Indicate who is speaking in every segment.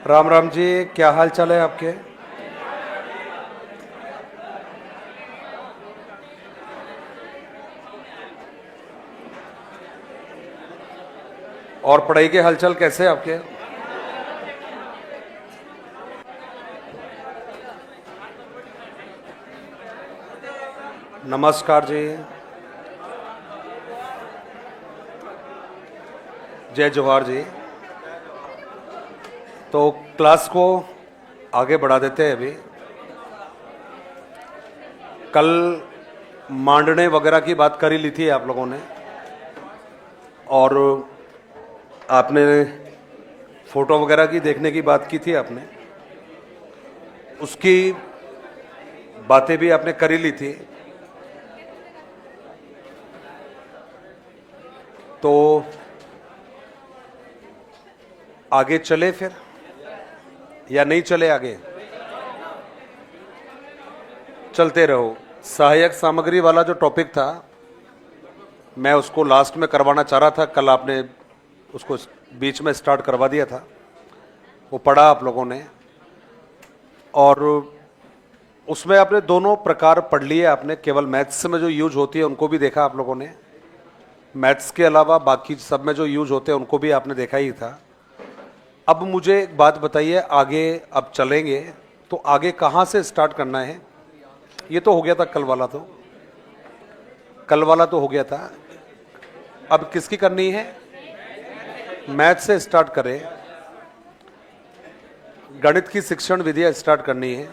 Speaker 1: राम राम जी, क्या हाल चाल है आपके? और पढ़ाई के हालचाल कैसे हैं आपके? नमस्कार जी। जय जोहार जी। तो क्लास को आगे बढ़ा देते हैं। अभी कल मांडने वगैरह की बात कर ही ली थी आप लोगों ने, और आपने फोटो वगैरह की देखने की बात की थी आपने, उसकी बातें भी आपने कर ही ली थी। तो आगे चले फिर या नहीं चले? आगे चलते रहो। सहायक सामग्री वाला जो टॉपिक था, मैं उसको लास्ट में करवाना चाह रहा था। कल आपने उसको बीच में स्टार्ट करवा दिया था, वो पढ़ा आप लोगों ने, और उसमें आपने दोनों प्रकार पढ़ लिए। आपने केवल मैथ्स में जो यूज होती है उनको भी देखा आप लोगों ने, मैथ्स के अलावा बाकी सब में जो यूज होते हैं उनको भी आपने देखा ही था। अब मुझे एक बात बताइए, आगे अब चलेंगे तो आगे कहाँ से स्टार्ट करना है? ये तो हो गया था कल वाला, तो हो गया था। अब किसकी करनी है? मैथ से स्टार्ट करें, गणित की शिक्षण विधियां स्टार्ट करनी है।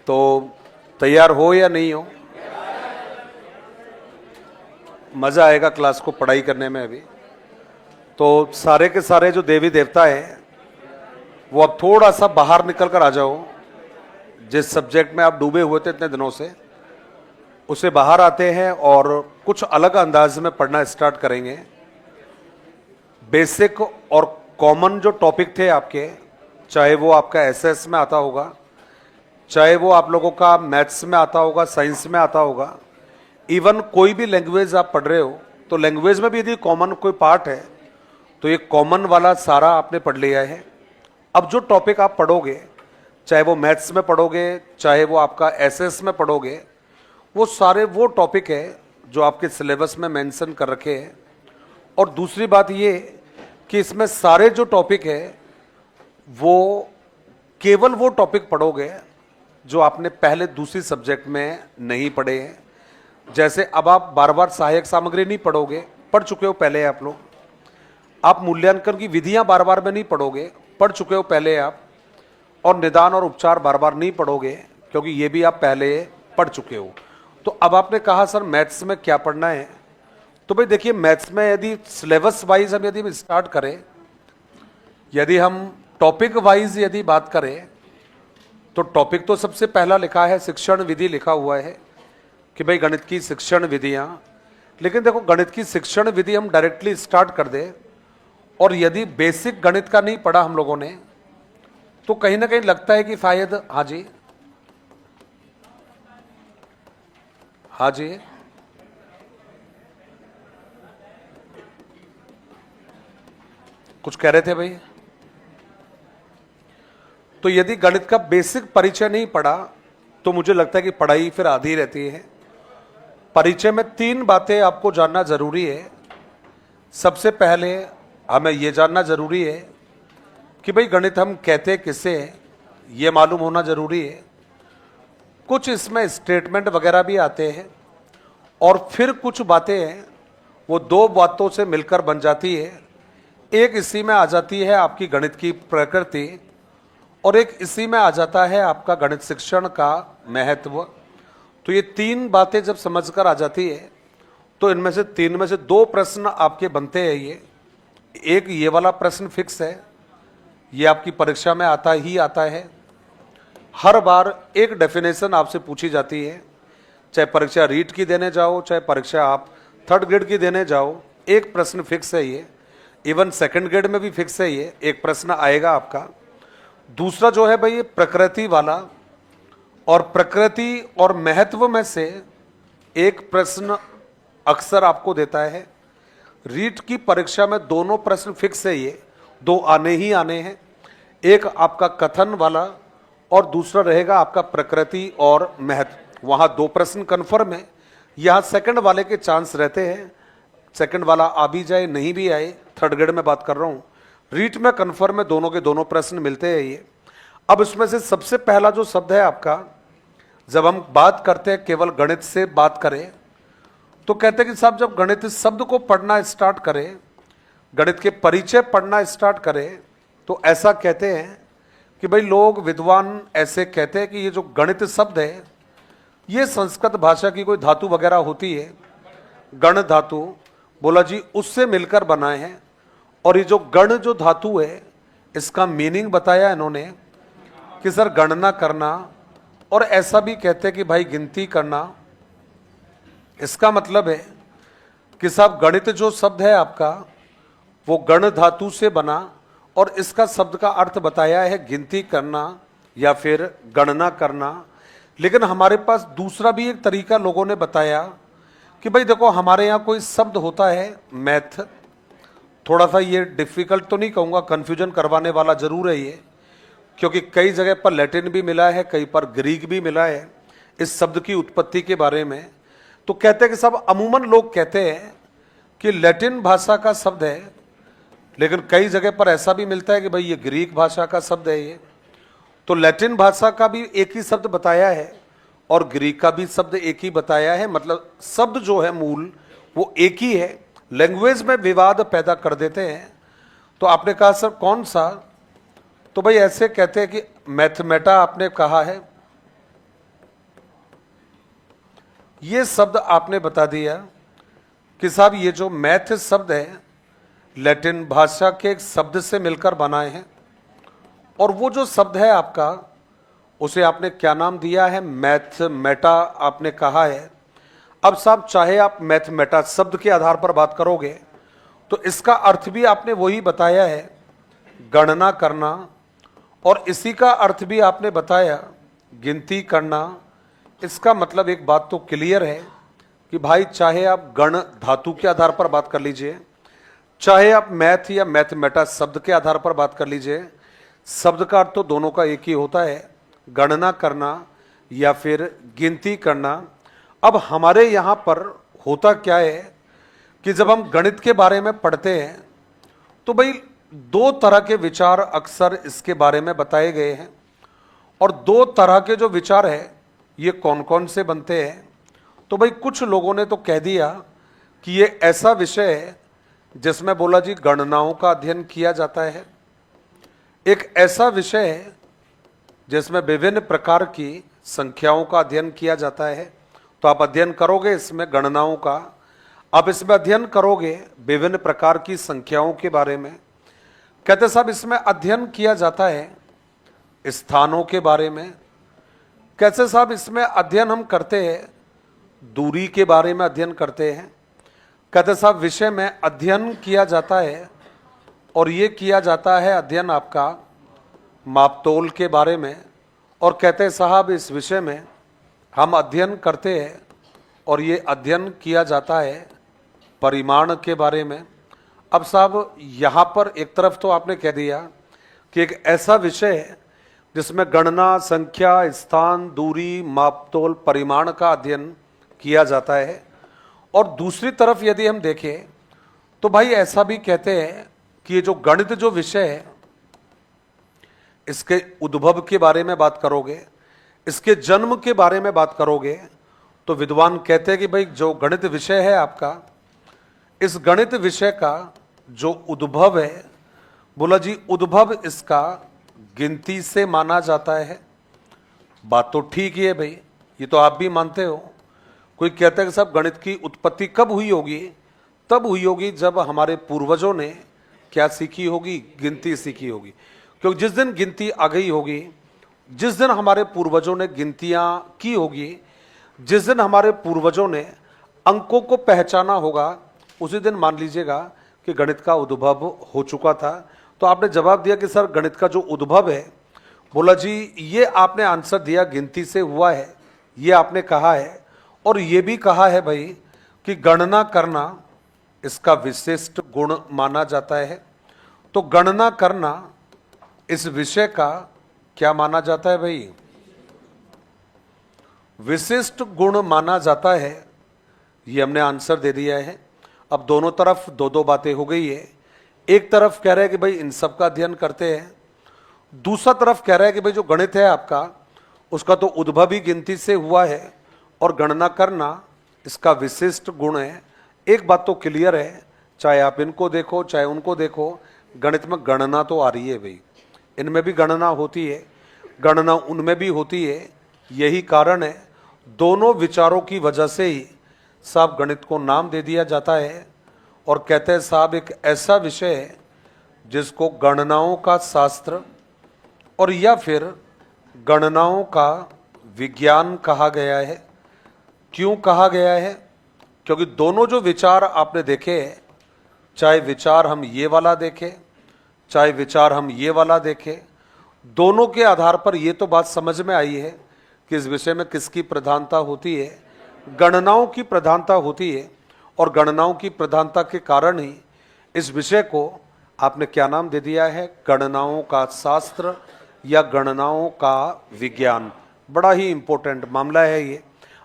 Speaker 1: तो तैयार हो या नहीं हो? मजा आएगा क्लास को पढ़ाई करने में। अभी तो सारे के सारे जो देवी देवता हैं वो अब थोड़ा सा बाहर निकल कर आ जाओ। जिस सब्जेक्ट में आप डूबे हुए थे इतने दिनों से, उसे बाहर आते हैं और कुछ अलग अंदाज में पढ़ना स्टार्ट करेंगे। बेसिक और कॉमन जो टॉपिक थे आपके, चाहे वो आपका एसएस में आता होगा, चाहे वो आप लोगों का मैथ्स में आता होगा, साइंस में आता होगा, इवन कोई भी लैंग्वेज आप पढ़ रहे हो, तो लैंग्वेज में भी यदि कॉमन कोई पार्ट है तो ये कॉमन वाला सारा आपने पढ़ लिया है। अब जो टॉपिक आप पढ़ोगे, चाहे वो मैथ्स में पढ़ोगे, चाहे वो आपका एसएस में पढ़ोगे, वो सारे वो टॉपिक है जो आपके सिलेबस में मेंशन कर रखे हैं। और दूसरी बात ये कि इसमें सारे जो टॉपिक है वो केवल वो टॉपिक पढ़ोगे जो आपने पहले दूसरी सब्जेक्ट में नहीं पढ़े हैं। जैसे अब आप बार बार सहायक सामग्री नहीं पढ़ोगे, पढ़ चुके हो पहले आप लोग। आप मूल्यांकन की विधियां बार बार में नहीं पढ़ोगे, पढ़ चुके हो पहले आप। और निदान और उपचार बार बार नहीं पढ़ोगे, क्योंकि ये भी आप पहले पढ़ चुके हो। तो अब आपने कहा सर मैथ्स में क्या पढ़ना है, तो भाई देखिए, मैथ्स में यदि सिलेबस वाइज हम यदि स्टार्ट करें, यदि हम टॉपिक वाइज यदि बात करें, तो टॉपिक तो सबसे पहला लिखा है शिक्षण विधि, लिखा हुआ है कि भाई गणित की शिक्षण विधियां। लेकिन देखो, गणित की शिक्षण विधि हम डायरेक्टली स्टार्ट कर दे और यदि बेसिक गणित का नहीं पढ़ा हम लोगों ने, तो कहीं ना कहीं लगता है कि शायद, हाँ जी, हाँ जी, कुछ कह रहे थे भाई। तो यदि गणित का बेसिक परिचय नहीं पढ़ा तो मुझे लगता है कि पढ़ाई फिर आधी रहती है। परिचय में 3 बातें आपको जानना जरूरी है। सबसे पहले हमें यह जानना जरूरी है कि भाई गणित हम कहते किसे हैं, ये मालूम होना जरूरी है। कुछ इसमें स्टेटमेंट वगैरह भी आते हैं, और फिर कुछ बातें हैं वो 2 बातों से मिलकर बन जाती है। एक इसी में आ जाती है आपकी गणित की प्रकृति, और एक इसी में आ जाता है आपका गणित शिक्षण का महत्व। तो ये 3 बातें जब समझकर आ जाती है, तो इनमें से 3 में से 2 प्रश्न आपके बनते हैं। एक ये वाला प्रश्न फिक्स है, ये आपकी परीक्षा में आता ही आता है। हर बार एक डेफिनेशन आपसे पूछी जाती है, चाहे परीक्षा रीट की देने जाओ, चाहे परीक्षा आप 3rd ग्रेड की देने जाओ, एक प्रश्न फिक्स है ये। इवन 2nd ग्रेड में भी फिक्स है ये, एक प्रश्न आएगा आपका। दूसरा जो है भाई ये प्रकृति वाला, और प्रकृति और महत्व में से एक प्रश्न अक्सर आपको देता है। रीट की परीक्षा में दोनों प्रश्न फिक्स है ये, दो आने ही आने हैं, एक आपका कथन वाला और दूसरा रहेगा आपका प्रकृति और महत्व। वहां दो प्रश्न कन्फर्म है, यहां सेकंड वाले के चांस रहते हैं, सेकंड वाला आ भी जाए नहीं भी आए, थर्ड ग्रेड में बात कर रहा हूं। रीट में कन्फर्म है, दोनों के दोनों प्रश्न मिलते हैं ये। अब इसमें से सबसे पहला जो शब्द है आपका, जब हम बात करते हैं केवल गणित से बात करें तो कहते हैं कि साहब जब गणित शब्द को पढ़ना स्टार्ट करें, गणित के परिचय पढ़ना स्टार्ट करें, तो ऐसा कहते हैं कि भाई लोग विद्वान ऐसे कहते हैं कि ये जो गणित शब्द है ये संस्कृत भाषा की कोई धातु वगैरह होती है, गण धातु, बोला जी उससे मिलकर बनाए हैं। और ये जो गण जो धातु है इसका मीनिंग बताया इन्होंने कि सर गणना करना, और ऐसा भी कहते हैं कि भाई गिनती करना। इसका मतलब है कि साहब गणित जो शब्द है आपका वो गण धातु से बना, और इसका शब्द का अर्थ बताया है गिनती करना या फिर गणना करना। लेकिन हमारे पास दूसरा भी एक तरीका लोगों ने बताया कि भाई देखो हमारे यहाँ कोई शब्द होता है मैथ, थोड़ा सा ये डिफिकल्ट तो नहीं कहूँगा, कन्फ्यूजन करवाने वाला जरूर है ये, क्योंकि कई जगह पर लैटिन भी मिला है, कई पर ग्रीक भी मिला है इस शब्द की उत्पत्ति के बारे में। तो कहते हैं कि सब अमूमन लोग कहते हैं कि लैटिन भाषा का शब्द है, लेकिन कई जगह पर ऐसा भी मिलता है कि भाई ये ग्रीक भाषा का शब्द है ये। तो लैटिन भाषा का भी एक ही शब्द बताया है और ग्रीक का भी शब्द एक ही बताया है, मतलब शब्द जो है मूल वो एक ही है, लैंग्वेज में विवाद पैदा कर देते हैं। तो आपने कहा सर कौन सा, तो भाई ऐसे कहते हैं कि मैथमेटा आपने कहा है, ये शब्द आपने बता दिया कि साहब ये जो मैथ शब्द है लैटिन भाषा के एक शब्द से मिलकर बनाए हैं, और वो जो शब्द है आपका उसे आपने क्या नाम दिया है, मैथमेटा आपने कहा है। अब साहब चाहे आप मैथमेटा शब्द के आधार पर बात करोगे तो इसका अर्थ भी आपने वही बताया है, गणना करना, और इसी का अर्थ भी आपने बताया गिनती करना। इसका मतलब एक बात तो क्लियर है कि भाई चाहे आप गण धातु के आधार पर बात कर लीजिए, चाहे आप मैथ या मैथमेटा शब्द के आधार पर बात कर लीजिए, शब्द का अर्थ तो दोनों का एक ही होता है, गणना करना या फिर गिनती करना। अब हमारे यहाँ पर होता क्या है कि जब हम गणित के बारे में पढ़ते हैं तो भाई दो तरह के विचार अक्सर इसके बारे में बताए गए हैं, और दो तरह के जो विचार है ये कौन कौन से बनते हैं। तो भाई कुछ लोगों ने तो कह दिया कि ये ऐसा विषय है जिसमें बोला जी गणनाओं का अध्ययन किया जाता है, एक ऐसा विषय है जिसमें विभिन्न प्रकार की संख्याओं का अध्ययन किया जाता है। तो आप अध्ययन करोगे इसमें गणनाओं का, आप इसमें अध्ययन करोगे विभिन्न प्रकार की संख्याओं के बारे में। कहते साहब इसमें अध्ययन किया जाता है स्थानों के बारे में। कैसे साहब इसमें अध्ययन हम करते हैं दूरी के बारे में अध्ययन करते हैं। कहते साहब विषय में अध्ययन किया जाता है, और ये किया जाता है अध्ययन आपका मापतोल के बारे में। और कहते हैं साहब इस विषय में हम अध्ययन करते हैं और ये अध्ययन किया जाता है परिमाण के बारे में। अब साहब यहाँ पर एक तरफ तो आपने कह दिया कि एक ऐसा विषय है जिसमें गणना, संख्या, स्थान, दूरी, मापतोल, परिमाण का अध्ययन किया जाता है, और दूसरी तरफ यदि हम देखें तो भाई ऐसा भी कहते हैं कि ये जो गणित जो विषय है इसके उद्भव के बारे में बात करोगे, इसके जन्म के बारे में बात करोगे, तो विद्वान कहते हैं कि भाई जो गणित विषय है आपका, इस गणित विषय का जो उद्भव है, बोला जी उद्भव इसका गिनती से माना जाता है। बात तो ठीक ही है भाई, ये तो आप भी मानते हो। कोई कहता है कि साहब गणित की उत्पत्ति कब हुई होगी, तब हुई होगी जब हमारे पूर्वजों ने क्या सीखी होगी, गिनती सीखी होगी। क्योंकि जिस दिन गिनती आ गई होगी, जिस दिन हमारे पूर्वजों ने गिनतियां की होगी, जिस दिन हमारे पूर्वजों ने अंकों को पहचाना होगा, उसी दिन मान लीजिएगा कि गणित का उद्भव हो चुका था। तो आपने जवाब दिया कि सर गणित का जो उद्भव है, बोला जी ये आपने आंसर दिया गिनती से हुआ है, ये आपने कहा है, और ये भी कहा है भाई कि गणना करना इसका विशिष्ट गुण माना जाता है। तो गणना करना इस विषय का क्या माना जाता है भाई? विशिष्ट गुण माना जाता है। ये हमने आंसर दे दिया है। अब दोनों तरफ दो दो बातें हो गई है। एक तरफ कह रहा है कि भाई इन सब का अध्ययन करते हैं, दूसरा तरफ कह रहा है कि भाई जो गणित है आपका उसका तो उद्भव ही गिनती से हुआ है और गणना करना इसका विशिष्ट गुण है। एक बात तो क्लियर है, चाहे आप इनको देखो चाहे उनको देखो, गणित में गणना तो आ रही है भाई। इनमें भी गणना होती है, गणना उनमें भी होती है। यही कारण है दोनों विचारों की वजह से ही साहब गणित को नाम दे दिया जाता है और कहते हैं साहब एक ऐसा विषय है जिसको गणनाओं का शास्त्र और या फिर गणनाओं का विज्ञान कहा गया है। क्यों कहा गया है? क्योंकि दोनों जो विचार आपने देखे, चाहे विचार हम ये वाला देखें चाहे विचार हम ये वाला देखें, दोनों के आधार पर ये तो बात समझ में आई है कि इस विषय में किसकी प्रधानता होती है? गणनाओं की प्रधानता होती है। और गणनाओं की प्रधानता के कारण ही इस विषय को आपने क्या नाम दे दिया है? गणनाओं का शास्त्र या गणनाओं का विज्ञान। बड़ा ही इंपॉर्टेंट मामला है ये।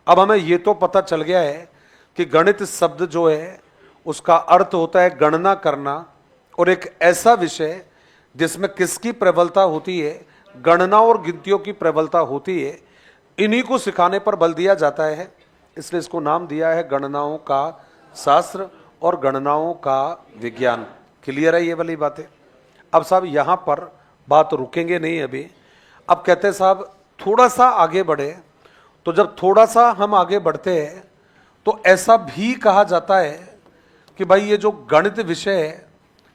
Speaker 1: अब हमें ये तो पता चल गया है कि गणित शब्द जो है उसका अर्थ होता है गणना करना, और एक ऐसा विषय जिसमें किसकी प्रबलता होती है? गणना और गिनतियों की प्रबलता होती है। इन्हीं को सिखाने पर बल दिया जाता है, इसलिए इसको नाम दिया है गणनाओं का शास्त्र और गणनाओं का विज्ञान। क्लियर है ये वाली बातें? अब साहब यहाँ पर बात रुकेंगे नहीं अभी। अब कहते हैं साहब थोड़ा सा आगे बढ़े, तो जब थोड़ा सा हम आगे बढ़ते हैं तो ऐसा भी कहा जाता है कि भाई ये जो गणित विषय है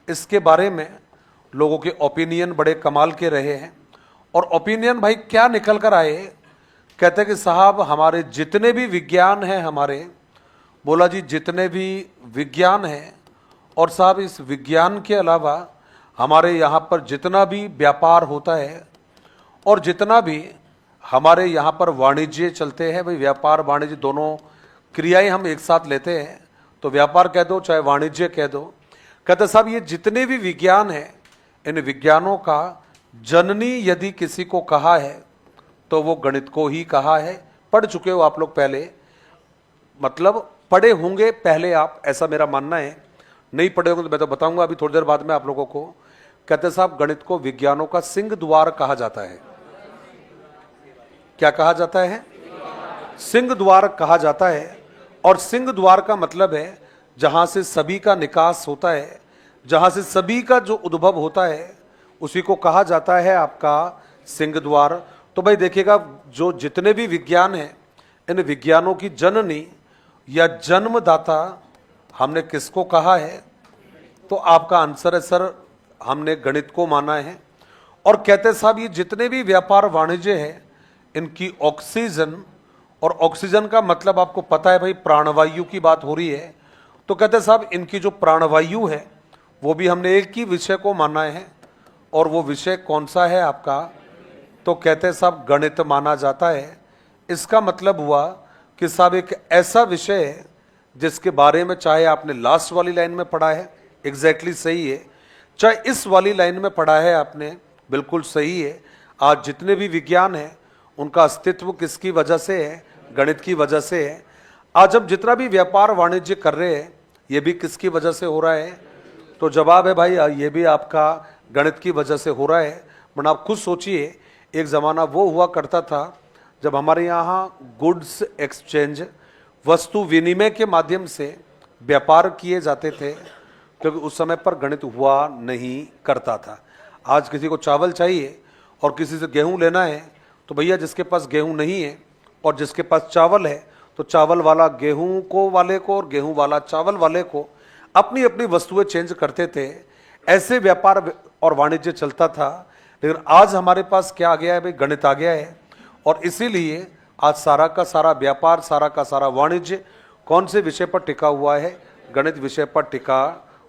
Speaker 1: इसके बारे में लोगों के ओपिनियन बड़े कमाल के रहे हैं। और ओपिनियन भाई क्या निकल कर आए? कहते हैं कि साहब हमारे जितने भी विज्ञान हैं, हमारे बोला जी जितने भी विज्ञान हैं, और साहब इस विज्ञान के अलावा हमारे यहाँ पर जितना भी व्यापार होता है और जितना भी हमारे यहाँ पर वाणिज्य चलते हैं, भाई व्यापार वाणिज्य दोनों क्रियाएं हम एक साथ लेते हैं, तो व्यापार कह दो चाहे वाणिज्य कह दो। कहते साहब ये जितने भी विज्ञान हैं, इन विज्ञानों का जननी यदि किसी को कहा है तो वो गणित को ही कहा है। पढ़ चुके हो आप लोग पहले, मतलब पढ़े होंगे पहले आप, ऐसा मेरा मानना है। नहीं पढ़े होंगे तो मैं तो बताऊंगा अभी थोड़ी देर बाद में आप लोगों को। कहते साहब गणित को विज्ञानों का सिंह द्वार कहा जाता है। क्या कहा जाता है? सिंह द्वार कहा जाता है। और सिंह द्वार का मतलब है जहां से सभी का निकास होता है, जहां से सभी का जो उद्भव होता है उसी को कहा जाता है आपका सिंह द्वार। तो भाई देखिएगा जो जितने भी विज्ञान हैं, इन विज्ञानों की जननी या जन्मदाता हमने किसको कहा है? तो आपका आंसर है सर हमने गणित को माना है। और कहते साहब ये जितने भी व्यापार वाणिज्य है इनकी ऑक्सीजन, और ऑक्सीजन का मतलब आपको पता है भाई प्राणवायु की बात हो रही है, तो कहते साहब इनकी जो प्राणवायु है वो भी हमने एक ही विषय को माना है। और वो विषय कौन सा है आपका? तो कहते साहब गणित माना जाता है। इसका मतलब हुआ कि साहब एक ऐसा विषय है जिसके बारे में चाहे आपने लास्ट वाली लाइन में पढ़ा है, एग्जैक्टली सही है, चाहे इस वाली लाइन में पढ़ा है आपने, बिल्कुल सही है। आज जितने भी विज्ञान हैं उनका अस्तित्व किसकी वजह से है? गणित की वजह से है। आज हम जितना भी व्यापार वाणिज्य कर रहे हैं ये भी किसकी वजह से हो रहा है? तो जवाब है भाई ये भी आपका गणित की वजह से हो रहा है। वरना आप खुद सोचिए, एक ज़माना वो हुआ करता था जब हमारे यहाँ गुड्स एक्सचेंज, वस्तु विनिमय के माध्यम से व्यापार किए जाते थे, क्योंकि उस समय पर गणित हुआ नहीं करता था। आज किसी को चावल चाहिए और किसी से गेहूं लेना है तो भैया जिसके पास गेहूं नहीं है और जिसके पास चावल है तो चावल वाला गेहूं को वाले को और गेहूं वाला चावल वाले को अपनी अपनी वस्तुएं चेंज करते थे। ऐसे व्यापार और वाणिज्य चलता था। लेकिन आज हमारे पास क्या आ गया है भाई? गणित आ गया है। और इसीलिए आज सारा का सारा व्यापार, सारा का सारा वाणिज्य कौन से विषय पर टिका हुआ है? गणित विषय पर टिका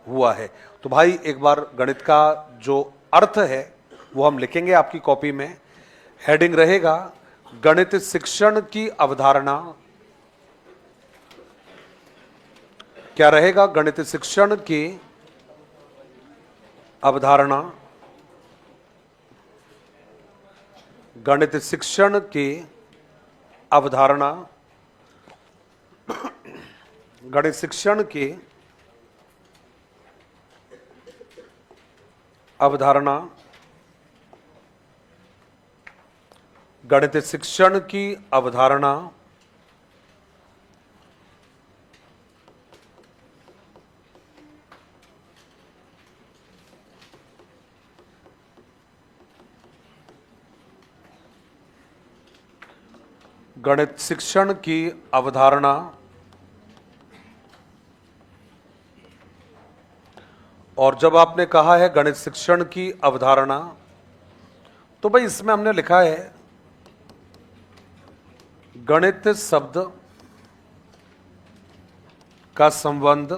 Speaker 1: हुआ है। तो भाई एक बार गणित का जो अर्थ है वो हम लिखेंगे आपकी कॉपी में। हेडिंग रहेगा गणित शिक्षण की अवधारणा। क्या रहेगा? गणित शिक्षण की अवधारणा, गणित शिक्षण की अवधारणा, गणित शिक्षण की अवधारणा, गणित शिक्षण की अवधारणा, गणित शिक्षण की अवधारणा, और जब आपने कहा है गणित शिक्षण की अवधारणा, तो भाई इसमें हमने लिखा है गणित शब्द का संबंध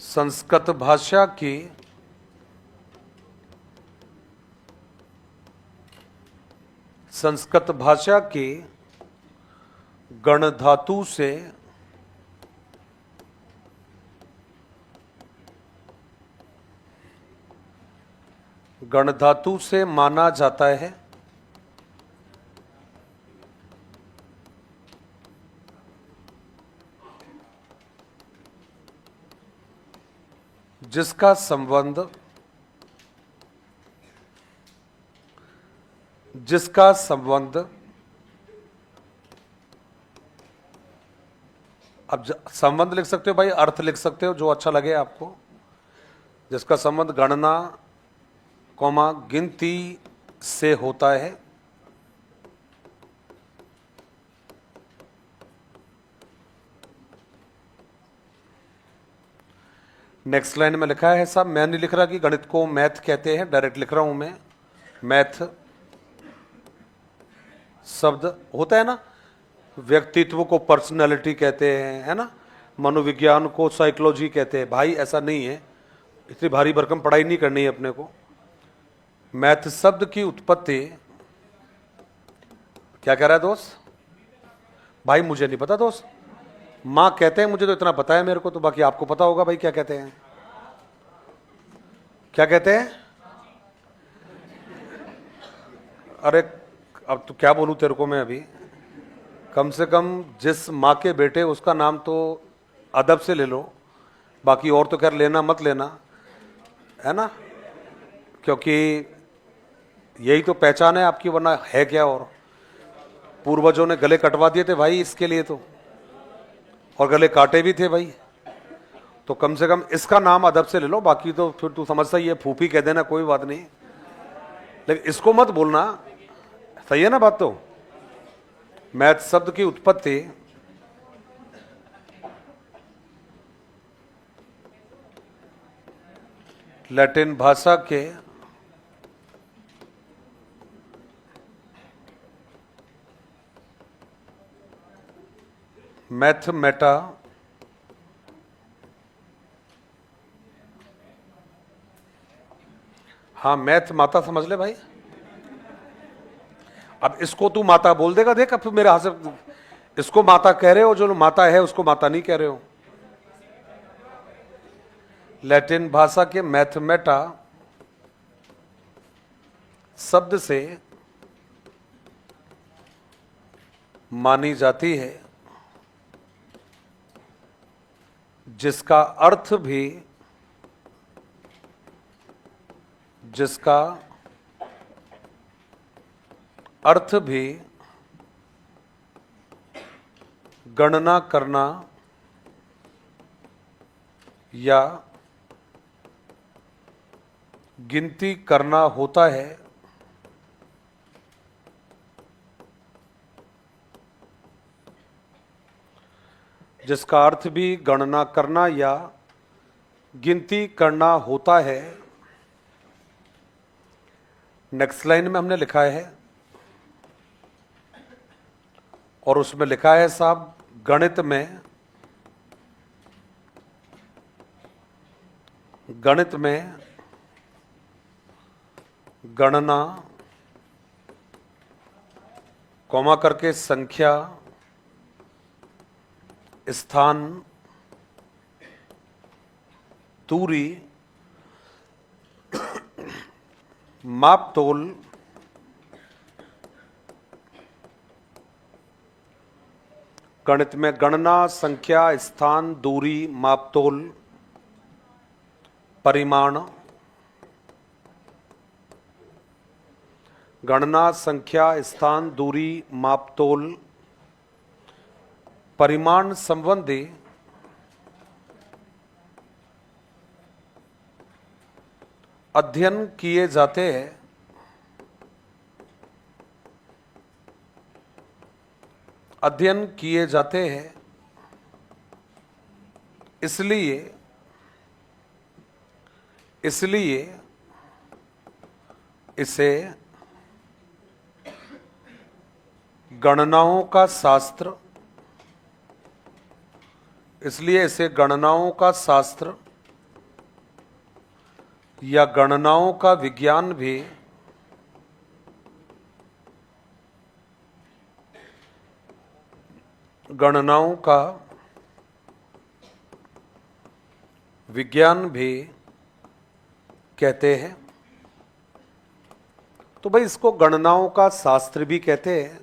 Speaker 1: संस्कृत भाषा की गण धातु से माना जाता है, जिसका संबंध अब संबंध लिख सकते हो भाई, अर्थ लिख सकते हो, जो अच्छा लगे आपको। जिसका संबंध गणना कॉमा गिनती से होता है, नेक्स्ट लाइन में लिखा है साहब, मैं नहीं लिख रहा कि गणित को मैथ कहते हैं, डायरेक्ट लिख रहा हूं मैं। मैथ शब्द होता है ना, व्यक्तित्व को पर्सनालिटी कहते हैं, है ना, मनोविज्ञान को साइकोलॉजी कहते हैं। भाई ऐसा नहीं है, इतनी भारी भरकम पढ़ाई नहीं करनी है अपने को। मैथ शब्द की उत्पत्ति, क्या कह रहा है दोस्त? भाई मुझे नहीं पता दोस्त, माँ कहते हैं, मुझे तो इतना पता है मेरे को, तो बाकी आपको पता होगा भाई क्या कहते हैं। क्या कहते हैं? अरे अब तो क्या बोलूं तेरे को मैं अभी, कम से कम जिस माँ के बेटे उसका नाम तो अदब से ले लो, बाकी और तो खैर लेना मत लेना, है ना, क्योंकि यही तो पहचान है आपकी, वरना है क्या। और पूर्वजों ने गले कटवा दिए थे भाई इसके लिए तो, और गले काटे भी थे भाई, तो कम से कम इसका नाम अदब से ले लो, बाकी तो फिर तू समझता ही है, फूफी कह देना कोई बात नहीं, लेकिन इसको मत बोलना। सही है ना बात? तो मैथ शब्द की उत्पत्ति लैटिन भाषा के मैथमेटा हाँ मैथ माता समझ ले भाई। अब इसको तू माता बोल देगा, देख अब मेरे हाथ से, इसको माता कह रहे हो, जो माता है उसको माता नहीं कह रहे हो। लैटिन भाषा के मैथमेटा शब्द से मानी जाती है, जिसका अर्थ भी गणना करना या गिनती करना होता है। जिसका अर्थ भी गणना करना या गिनती करना होता है। नेक्स्ट लाइन में हमने लिखा है, और उसमें लिखा है साहब, गणित में गणना कॉमा करके संख्या, स्थान, दूरी, माप तोल, गणित में गणना, संख्या, स्थान, दूरी, माप तोल, परिमाण, गणना, संख्या, स्थान, दूरी, माप तोल, परिमाण संबंधी अध्ययन किए जाते हैं। अध्ययन किए जाते हैं, इसलिए इसे गणनाओं का शास्त्र, इसलिए इसे गणनाओं का शास्त्र या गणनाओं का विज्ञान भी गणनाओं का विज्ञान भी कहते हैं। तो भाई इसको गणनाओं का शास्त्र भी कहते हैं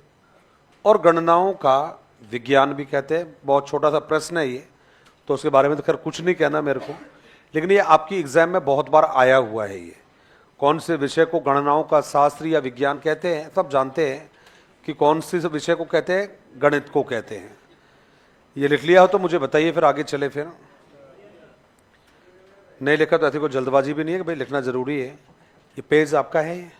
Speaker 1: और गणनाओं का विज्ञान भी कहते हैं। बहुत छोटा सा प्रश्न है ये, तो उसके बारे में तो खैर कुछ नहीं कहना मेरे को, लेकिन ये आपकी एग्जाम में बहुत बार आया हुआ है। ये कौन से विषय को गणनाओं का शास्त्र या विज्ञान कहते हैं, सब जानते हैं कि कौन से विषय को कहते हैं, गणित को कहते हैं। ये लिख लिया हो तो मुझे बताइए, फिर आगे चले। फिर नहीं लिखा तो ऐसी कोई जल्दबाजी भी नहीं है कि भाई लिखना जरूरी है। ये पेज आपका है,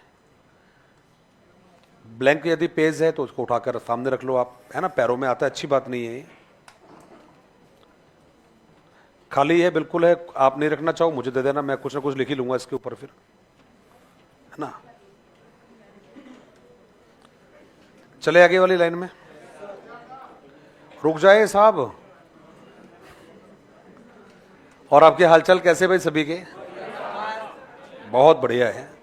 Speaker 1: ब्लैंक यदि पेज है तो उसको उठाकर सामने रख लो आप, है ना, पैरों में आता है, अच्छी बात नहीं है। खाली है, बिल्कुल है, आप नहीं रखना चाहो मुझे दे देना, मैं कुछ ना कुछ लिख ही लूंगा इसके ऊपर फिर, है ना। चले आगे वाली लाइन में, रुक जाए साहब। और आपके हालचाल कैसे भाई सभी के? बहुत बढ़िया है।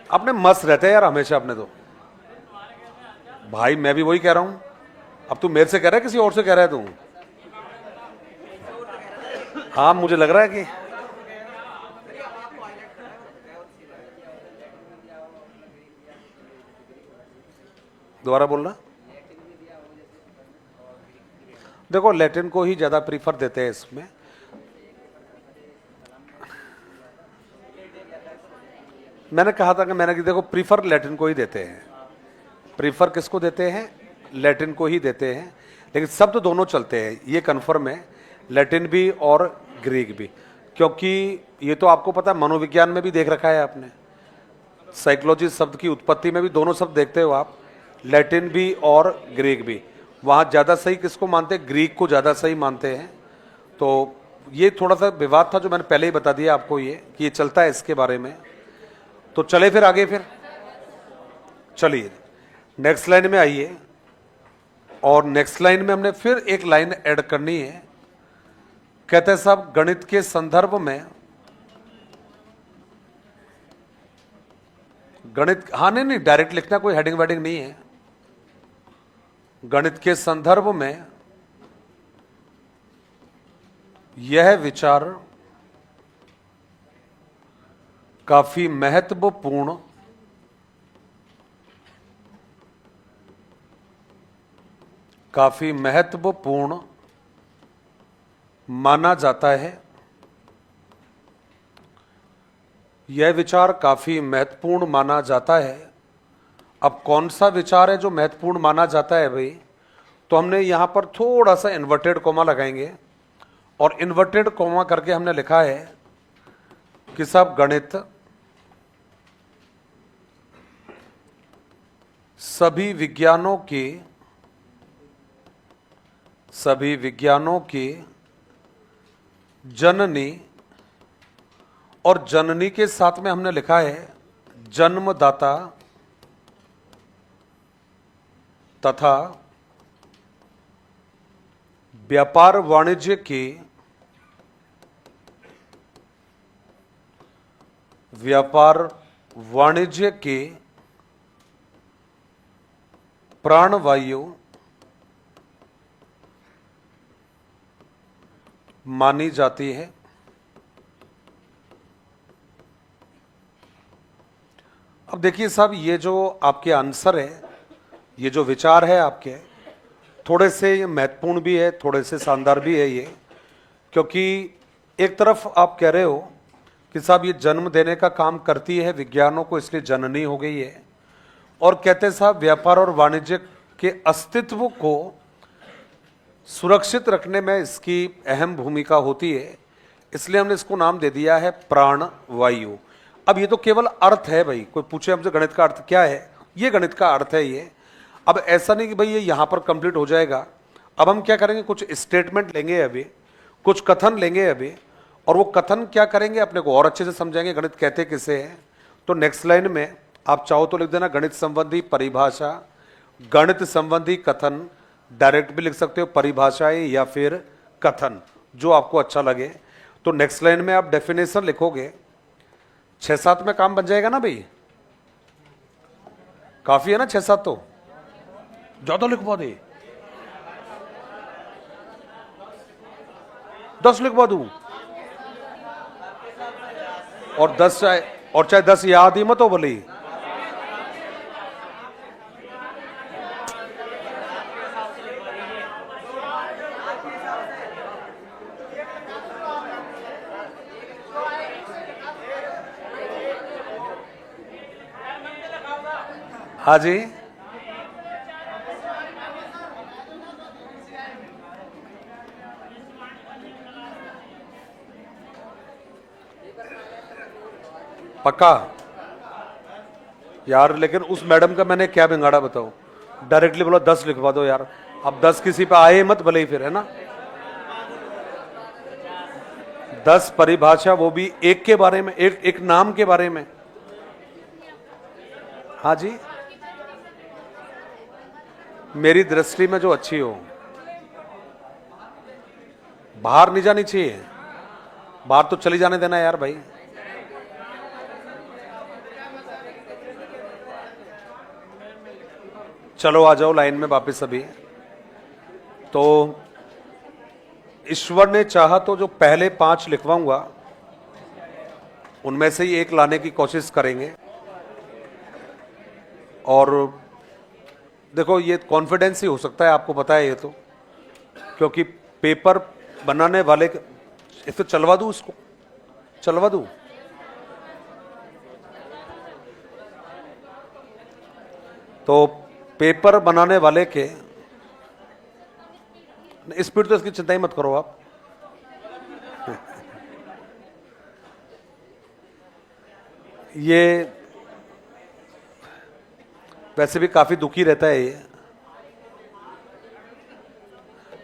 Speaker 1: अपने मस्त रहते हैं यार हमेशा अपने तो। भाई मैं भी वही कह रहा हूं, अब तू मेरे से कह रहा है किसी और से कह रहा है तू? हाँ मुझे लग रहा है कि दोबारा बोलना। देखो लैटिन को ही ज्यादा प्रीफर देते हैं इसमें। मैंने कहा था कि देखो प्रीफर लैटिन को ही देते हैं। प्रीफर किसको देते हैं? लैटिन को ही देते हैं, लेकिन शब्द दोनों चलते हैं, ये कन्फर्म है, लैटिन भी और ग्रीक भी। क्योंकि ये तो आपको पता है, मनोविज्ञान में भी देख रखा है आपने, साइकोलॉजी शब्द की उत्पत्ति में भी दोनों शब्द देखते हो आप, लैटिन भी और ग्रीक भी। वहाँ ज़्यादा सही किसको मानते हैं? ग्रीक को ज़्यादा सही मानते हैं। तो ये थोड़ा सा विवाद था जो मैंने पहले ही बता दिया आपको, ये कि ये चलता है इसके बारे में। तो चले फिर आगे, फिर चलिए नेक्स्ट लाइन में आइए। और नेक्स्ट लाइन में हमने फिर एक लाइन ऐड करनी है। कहते हैं साहब गणित के संदर्भ में, गणित, हाँ नहीं डायरेक्ट लिखना, कोई हेडिंग वेडिंग नहीं है। गणित के संदर्भ में यह विचार काफी महत्वपूर्ण माना जाता है। यह विचार काफी महत्वपूर्ण माना जाता है। अब कौन सा विचार है जो महत्वपूर्ण माना जाता है भाई? तो हमने यहां पर थोड़ा सा इन्वर्टेड कोमा लगाएंगे और इन्वर्टेड कोमा करके हमने लिखा है कि साहब गणित सभी विज्ञानों की जननी, और जननी के साथ में हमने लिखा है जन्मदाता तथा व्यापार वाणिज्य के प्राणवायु मानी जाती है। अब देखिए साहब, ये जो आपके आंसर है, ये जो विचार है आपके, थोड़े से ये महत्वपूर्ण भी है, थोड़े से शानदार भी है ये, क्योंकि एक तरफ आप कह रहे हो कि साहब ये जन्म देने का काम करती है विज्ञानों को, इसलिए जननी हो गई है, और कहते हैं साहब व्यापार और वाणिज्य के अस्तित्व को सुरक्षित रखने में इसकी अहम भूमिका होती है, इसलिए हमने इसको नाम दे दिया है प्राण वायु। अब ये तो केवल अर्थ है भाई, कोई पूछे हमसे गणित का अर्थ क्या है, ये गणित का अर्थ है ये। अब ऐसा नहीं कि भाई ये यहां पर कंप्लीट हो जाएगा। अब हम क्या करेंगे, कुछ स्टेटमेंट लेंगे अभी, कुछ कथन लेंगे अभी, और वो कथन क्या करेंगे अपने को और अच्छे से समझाएंगे गणित कहते किसे हैं। तो नेक्स्ट लाइन में आप चाहो तो लिख देना गणित संबंधी परिभाषा, गणित संबंधी कथन, डायरेक्ट भी लिख सकते हो परिभाषाएं या फिर कथन, जो आपको अच्छा लगे। तो नेक्स्ट लाइन में आप डेफिनेशन लिखोगे, 6-7 में काम बन जाएगा ना भाई, काफी है ना 6-7, तो ज्यादा लिखवा दे, 10 लिखवा दूं, और 10 चाहे 10 याद ही मत हो भले ही। हाँ जी, पक्का यार, लेकिन उस मैडम का मैंने क्या बिगाड़ा बताओ, डायरेक्टली बोला 10 लिखवा दो यार। अब 10 किसी पे आए मत भले ही फिर, है ना। 10 परिभाषा, वो भी एक के बारे में, एक नाम के बारे में। हाँ जी, मेरी दृष्टि में जो अच्छी हो, बाहर नहीं जानी चाहिए, बाहर तो चली जाने देना यार भाई। चलो आ जाओ लाइन में वापस अभी। तो ईश्वर ने चाहा तो जो पहले 5 लिखवाऊंगा उनमें से ही एक लाने की कोशिश करेंगे। और देखो ये कॉन्फिडेंस ही हो सकता है, आपको पता है ये तो, क्योंकि पेपर बनाने वाले, इसको चलवा दूं, इसको चलवा दूं, तो पेपर बनाने वाले के स्पीड तो इसकी चिंता ही मत करो आप। ये वैसे भी काफी दुखी रहता है ये,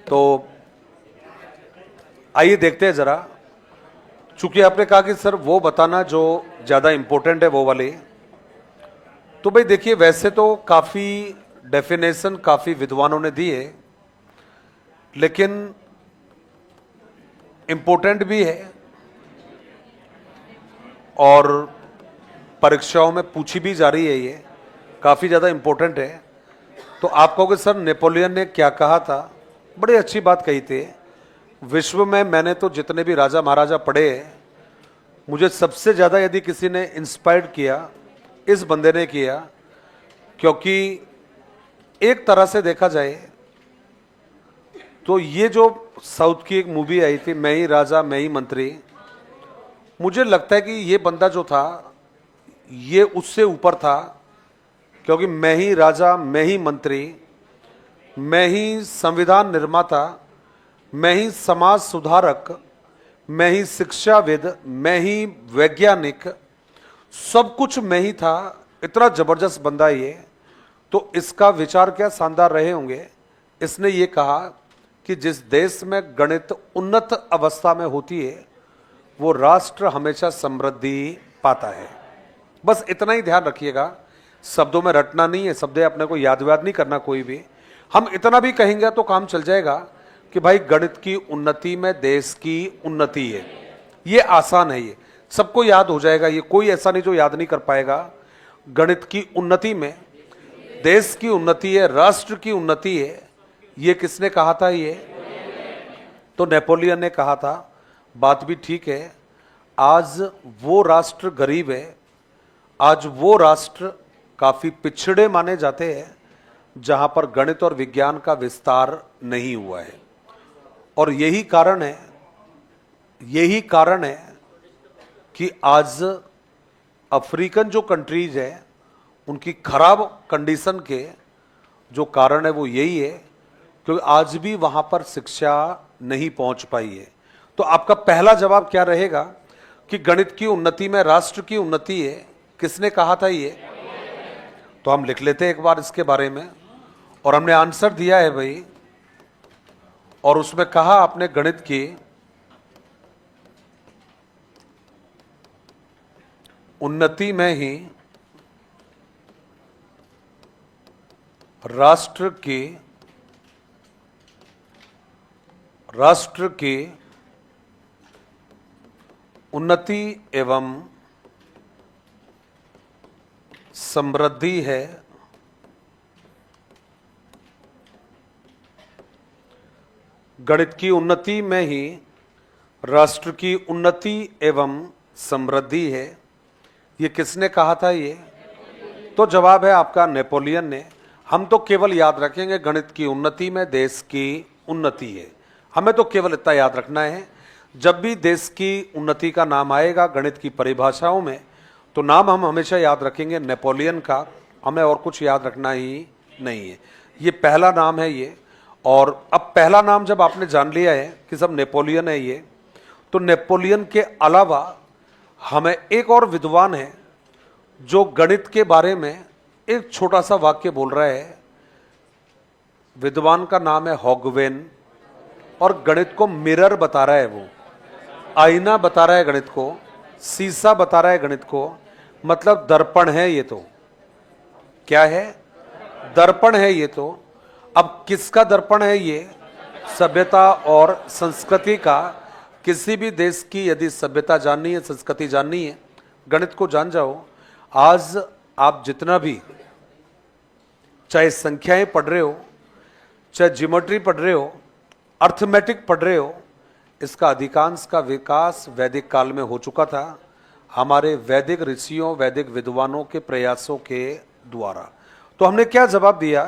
Speaker 1: तो आइए देखते हैं जरा। चूंकि आपने कहा कि सर वो बताना जो ज्यादा इंपॉर्टेंट है वो वाले, तो भाई देखिए वैसे तो काफी डेफिनेशन काफी विद्वानों ने दी है, लेकिन इंपॉर्टेंट भी है और परीक्षाओं में पूछी भी जा रही है, ये काफी ज्यादा इंपॉर्टेंट है। तो आप कहोगे सर नेपोलियन ने क्या कहा था, बड़ी अच्छी बात कही थी। विश्व में मैंने तो जितने भी राजा महाराजा पढ़े, मुझे सबसे ज्यादा यदि किसी ने इंस्पायर्ड किया, इस बंदे ने किया, क्योंकि एक तरह से देखा जाए तो ये जो साउथ की एक मूवी आई थी मैं ही राजा मैं ही मंत्री, मुझे लगता है कि ये बंदा जो था ये उससे ऊपर था, क्योंकि मैं ही राजा मैं ही मंत्री, मैं ही संविधान निर्माता, मैं ही समाज सुधारक, मैं ही शिक्षाविद, मैं ही वैज्ञानिक, सब कुछ मैं ही था। इतना जबरदस्त बंदा ये, तो इसका विचार क्या शानदार रहे होंगे। इसने ये कहा कि जिस देश में गणित उन्नत अवस्था में होती है वो राष्ट्र हमेशा समृद्धि पाता है। बस इतना ही ध्यान रखिएगा, शब्दों में रटना नहीं है, शब्द अपने को याद व्याद नहीं करना कोई भी। हम इतना भी कहेंगे तो काम चल जाएगा कि भाई गणित की उन्नति में देश की उन्नति है, ये आसान है, ये सबको याद हो जाएगा, ये कोई ऐसा नहीं जो याद नहीं कर पाएगा। गणित की उन्नति में देश की उन्नति है, राष्ट्र की उन्नति है, ये किसने कहा था ये? तो नेपोलियन ने कहा था, बात भी ठीक है, आज वो राष्ट्र गरीब है, आज वो राष्ट्र काफी पिछड़े माने जाते हैं जहां पर गणित और विज्ञान का विस्तार नहीं हुआ है। और यही कारण है कि आज अफ्रीकन जो कंट्रीज है उनकी खराब कंडीशन के जो कारण है वो यही है क्योंकि आज भी वहां पर शिक्षा नहीं पहुंच पाई है। तो आपका पहला जवाब क्या रहेगा कि गणित की उन्नति में राष्ट्र की उन्नति है? किसने कहा था ये? तो हम लिख लेते हैं एक बार इसके बारे में। और हमने आंसर दिया है भाई, और उसमें कहा आपने गणित की उन्नति में ही राष्ट्र की उन्नति एवं समृद्धि है। गणित की उन्नति में ही राष्ट्र की उन्नति एवं समृद्धि है। ये किसने कहा था ये? तो जवाब है आपका नेपोलियन ने। हम तो केवल याद रखेंगे गणित की उन्नति में देश की उन्नति है, हमें तो केवल इतना याद रखना है। जब भी देश की उन्नति का नाम आएगा गणित की परिभाषाओं में तो नाम हम हमेशा याद रखेंगे नेपोलियन का, हमें और कुछ याद रखना ही नहीं है। ये पहला नाम है ये। और अब पहला नाम जब आपने जान लिया है कि सब नेपोलियन है ये, तो नेपोलियन के अलावा हमें एक और विद्वान है जो गणित के बारे में एक छोटा सा वाक्य बोल रहा है। विद्वान का नाम है हॉगवेन और गणित को मिरर बता रहा है, वो आईना बता रहा है गणित को, शीशा बता रहा है गणित को, मतलब दर्पण है ये। तो क्या है? दर्पण है ये। तो अब किसका दर्पण है ये? सभ्यता और संस्कृति का। किसी भी देश की यदि सभ्यता जाननी है, संस्कृति जाननी है, गणित को जान जाओ। आज आप जितना भी चाहे संख्याएं पढ़ रहे हो, चाहे ज्योमेट्री पढ़ रहे हो, अर्थमेटिक पढ़ रहे हो, इसका अधिकांश का विकास वैदिक काल में हो चुका था हमारे वैदिक ऋषियों, वैदिक विद्वानों के प्रयासों के द्वारा। तो हमने क्या जवाब दिया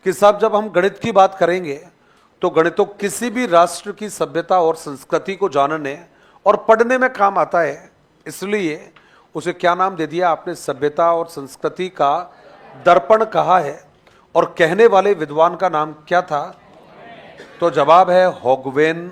Speaker 1: कि साहब जब हम गणित की बात करेंगे तो गणित तो किसी भी राष्ट्र की सभ्यता और संस्कृति को जानने और पढ़ने में काम आता है, इसलिए उसे क्या नाम दे दिया आपने? सभ्यता और संस्कृति का दर्पण कहा है। और कहने वाले विद्वान का नाम क्या था? तो जवाब है हॉगवेन।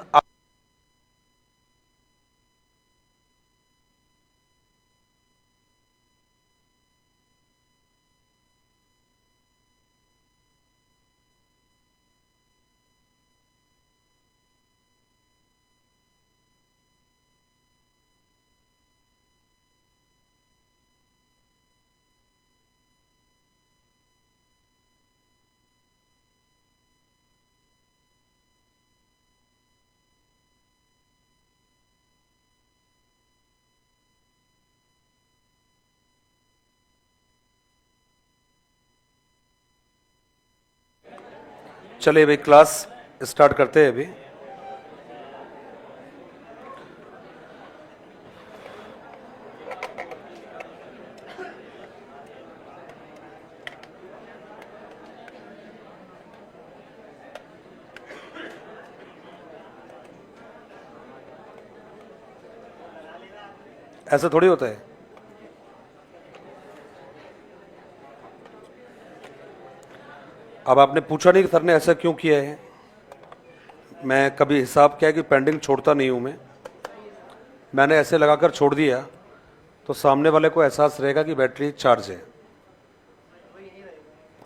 Speaker 1: चलिए भाई क्लास स्टार्ट करते हैं अभी। ऐसा थोड़ी होता है। अब आपने पूछा नहीं कि सर ने ऐसा क्यों किया है। मैं कभी हिसाब किया कि पेंडिंग छोड़ता नहीं हूं मैंने ऐसे लगाकर छोड़ दिया तो सामने वाले को एहसास रहेगा कि बैटरी चार्ज है।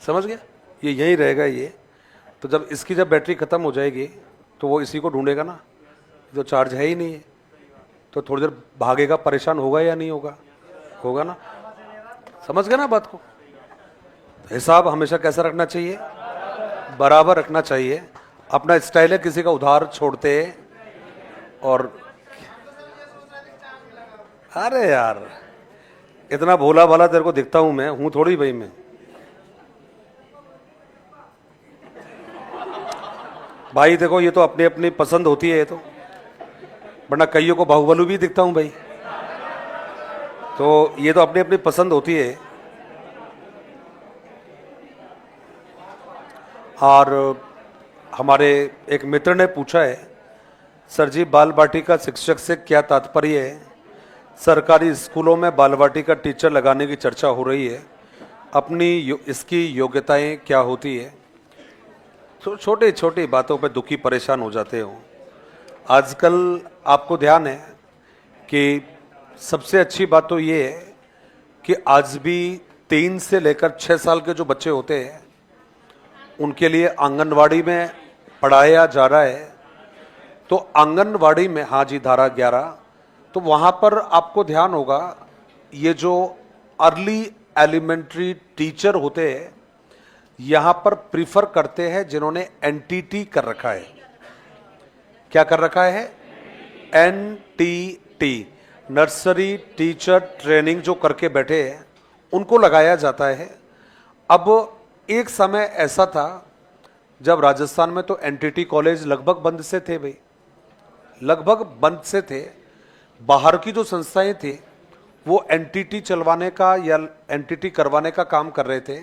Speaker 1: समझ गया? ये यही रहेगा ये। तो जब इसकी जब बैटरी खत्म हो जाएगी तो वो इसी को ढूंढेगा ना, जो चार्ज है ही नहीं है, तो थोड़ी देर भागेगा, परेशान होगा या नहीं होगा? होगा ना। समझ गए ना बात को? हिसाब हमेशा कैसा रखना चाहिए? बराबर रखना चाहिए। अपना स्टाइल है किसी का उधार छोड़ते। और अरे यार इतना भोला भाला तेरे को दिखता हूं मैं, हूं थोड़ी भाई मैं। भाई देखो, ये तो अपनी अपनी पसंद होती है, ये तो, वरना कईयों को बाहुबली भी दिखता हूं भाई, तो ये तो अपनी अपनी पसंद होती है। और हमारे एक मित्र ने पूछा है, सर जी बाल बाटिका शिक्षक से क्या तात्पर्य है? सरकारी स्कूलों में बाल बाटिका टीचर लगाने की चर्चा हो रही है, इसकी योग्यताएं क्या होती है? तो छोटी छोटी बातों पे दुखी परेशान हो जाते हो। आजकल आपको ध्यान है कि सबसे अच्छी बात तो ये है कि आज भी 3 से लेकर 6 साल के जो बच्चे होते हैं उनके लिए आंगनवाड़ी में पढ़ाया जा रहा है। तो आंगनवाड़ी में, हाँ जी, धारा 11, तो वहाँ पर आपको ध्यान होगा, ये जो अर्ली एलिमेंट्री टीचर होते हैं यहाँ पर प्रीफर करते हैं जिन्होंने एनटीटी कर रखा है। क्या कर रखा है? एनटीटी, नर्सरी टीचर ट्रेनिंग जो करके बैठे हैं उनको लगाया जाता है। अब एक समय ऐसा था जब राजस्थान में तो एनटीटी कॉलेज लगभग बंद से थे भाई, लगभग बंद से थे। बाहर की जो संस्थाएं थी वो एनटीटी चलवाने का या एनटीटी करवाने का काम कर रहे थे।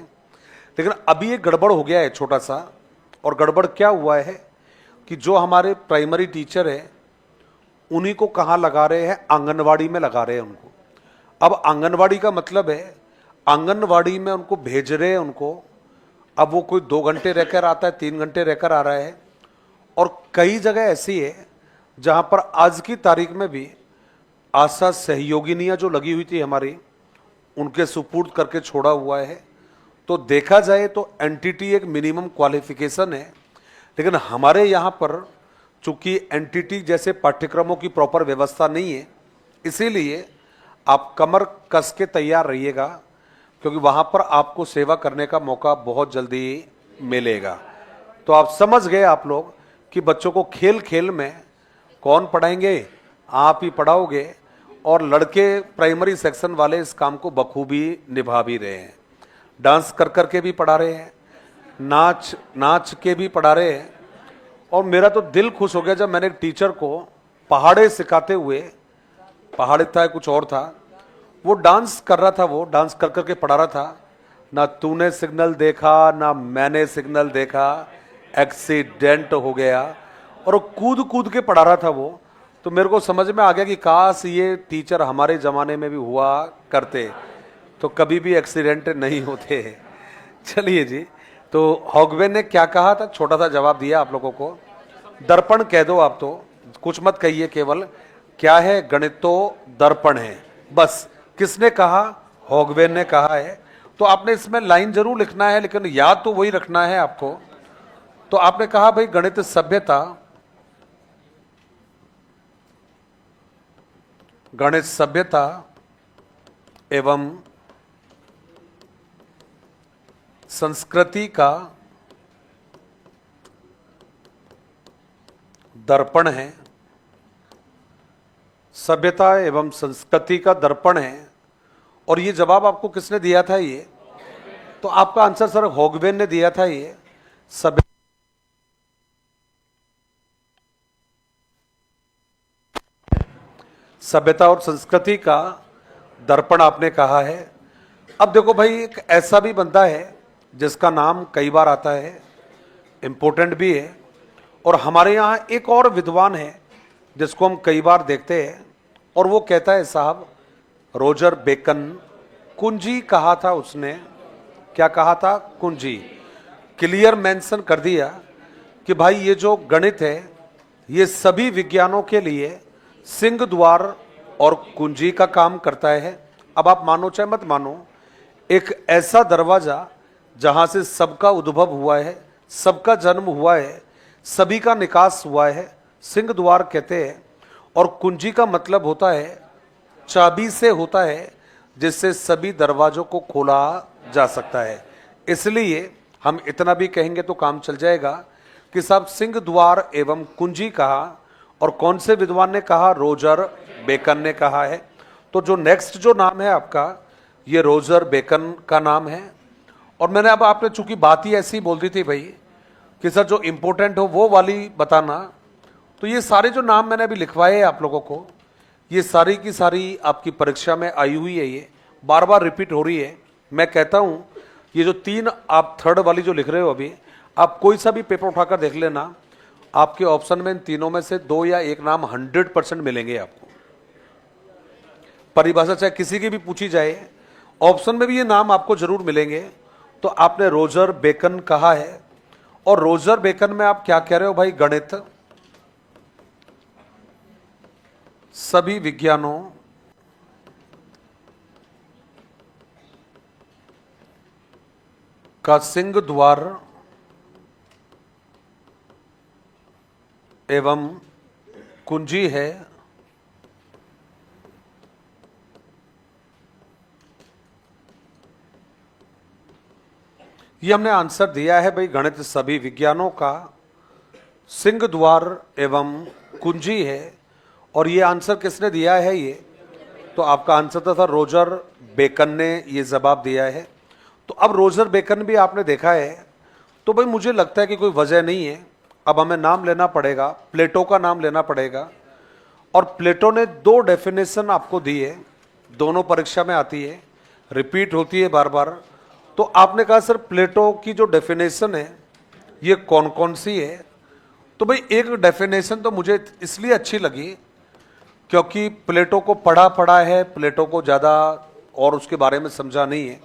Speaker 1: लेकिन अभी एक गड़बड़ हो गया है छोटा सा, और गड़बड़ क्या हुआ है कि जो हमारे प्राइमरी टीचर है उन्हीं को कहाँ लगा रहे हैं? आंगनवाड़ी में लगा रहे हैं उनको। अब आंगनवाड़ी का मतलब है आंगनवाड़ी में उनको भेज रहे हैं उनको। अब वो कोई 2 घंटे रहकर आता है, 3 घंटे रहकर आ रहा है। और कई जगह ऐसी है जहां पर आज की तारीख में भी आशा सहयोगिनियां जो लगी हुई थी हमारी, उनके सुपुर्द करके छोड़ा हुआ है। तो देखा जाए तो एनटीटी एक मिनिमम क्वालिफिकेशन है, लेकिन हमारे यहाँ पर चूंकि एनटीटी जैसे पाठ्यक्रमों की प्रॉपर व्यवस्था नहीं है, इसीलिए आप कमर कस के तैयार रहिएगा, क्योंकि वहाँ पर आपको सेवा करने का मौका बहुत जल्दी मिलेगा। तो आप समझ गए आप लोग कि बच्चों को खेल खेल में कौन पढ़ाएंगे? आप ही पढ़ाओगे। और लड़के प्राइमरी सेक्शन वाले इस काम को बखूबी निभा भी रहे हैं। डांस कर कर के भी पढ़ा रहे हैं, नाच के भी पढ़ा रहे हैं। और मेरा तो दिल खुश हो गया जब मैंने एक टीचर को पहाड़े सिखाते हुए, पहाड़े था कुछ और था, वो डांस कर रहा था, वो डांस कर कर के पढ़ा रहा था। ना तूने सिग्नल देखा ना मैंने सिग्नल देखा, एक्सीडेंट हो गया। और वो कूद कूद के पढ़ा रहा था वो। तो मेरे को समझ में आ गया कि काश ये टीचर हमारे ज़माने में भी हुआ करते तो कभी भी एक्सीडेंट नहीं होते। चलिए जी, तो हॉगवे ने क्या कहा था? छोटा सा जवाब दिया आप लोगों को। दर्पण कह दो आप, तो कुछ मत कहिए, केवल क्या है? गणित तो दर्पण है, बस। किसने कहा? हॉगवे ने कहा है। तो आपने इसमें लाइन जरूर लिखना है, लेकिन याद तो वही रखना है आपको। तो आपने कहा भाई गणित सभ्यता, गणित सभ्यता एवं संस्कृति का दर्पण है। सभ्यता एवं संस्कृति का दर्पण है। और ये जवाब आपको किसने दिया था? ये तो आपका आंसर सर हॉगवेन ने दिया था। ये सभ्यता और संस्कृति का दर्पण आपने कहा है। अब देखो भाई, एक ऐसा भी बंदा है जिसका नाम कई बार आता है, इंपॉर्टेंट भी है। और हमारे यहाँ एक और विद्वान है जिसको हम कई बार देखते हैं, और वो कहता है साहब रोजर बेकन। कुंजी कहा था उसने। क्या कहा था? कुंजी। क्लियर मेंशन कर दिया कि भाई ये जो गणित है ये सभी विज्ञानों के लिए सिंह द्वार और कुंजी का काम करता है। अब आप मानो चाहे मत मानो, एक ऐसा दरवाजा जहां से सबका उद्भव हुआ है, सबका जन्म हुआ है, सभी का निकास हुआ है, सिंह द्वार कहते हैं। और कुंजी का मतलब होता है चाबी से होता है, जिससे सभी दरवाजों को खोला जा सकता है। इसलिए हम इतना भी कहेंगे तो काम चल जाएगा कि साहब सिंह द्वार एवं कुंजी कहा। और कौन से विद्वान ने कहा? रोजर बेकन ने कहा है। तो जो नेक्स्ट जो नाम है आपका, ये रोजर बेकन का नाम है। और मैंने अब आपने चूंकि बात ही ऐसी बोल दी थी भाई, कि सर जो इंपॉर्टेंट हो वो वाली बताना। तो ये सारे जो नाम मैंने अभी लिखवाए हैं आप लोगों को, ये सारी की सारी आपकी परीक्षा में आई हुई है, ये बार बार रिपीट हो रही है। मैं कहता हूं ये जो 3 आप थर्ड वाली जो लिख रहे हो अभी, आप कोई सा भी पेपर उठाकर देख लेना, आपके ऑप्शन में इन तीनों में से 2 या 1 नाम 100% मिलेंगे आपको। परिभाषा चाहे किसी की भी पूछी जाए, ऑप्शन में भी ये नाम आपको जरूर मिलेंगे। तो आपने रोजर बेकन कहा है, और रोजर बेकन में आप क्या कह रहे हो भाई? गणित, सभी विज्ञानों का सिंह द्वार एवं कुंजी है। ये हमने आंसर दिया है भाई, गणित सभी विज्ञानों का सिंह द्वार एवं कुंजी है। और ये आंसर किसने दिया है? ये तो आपका आंसर था रोजर बेकन ने ये जवाब दिया है। तो अब रोजर बेकन भी आपने देखा है, तो भाई मुझे लगता है कि कोई वजह नहीं है। अब हमें नाम लेना पड़ेगा, प्लेटो का नाम लेना पड़ेगा। और प्लेटो ने 2 डेफिनेशन आपको दी है, दोनों परीक्षा में आती है, रिपीट होती है बार बार। तो आपने कहा सर प्लेटो की जो डेफिनेशन है ये कौन कौन सी है? तो भाई एक डेफिनेशन तो मुझे इसलिए अच्छी लगी क्योंकि प्लेटो को पढ़ा है, प्लेटो को ज़्यादा और उसके बारे में समझा नहीं है।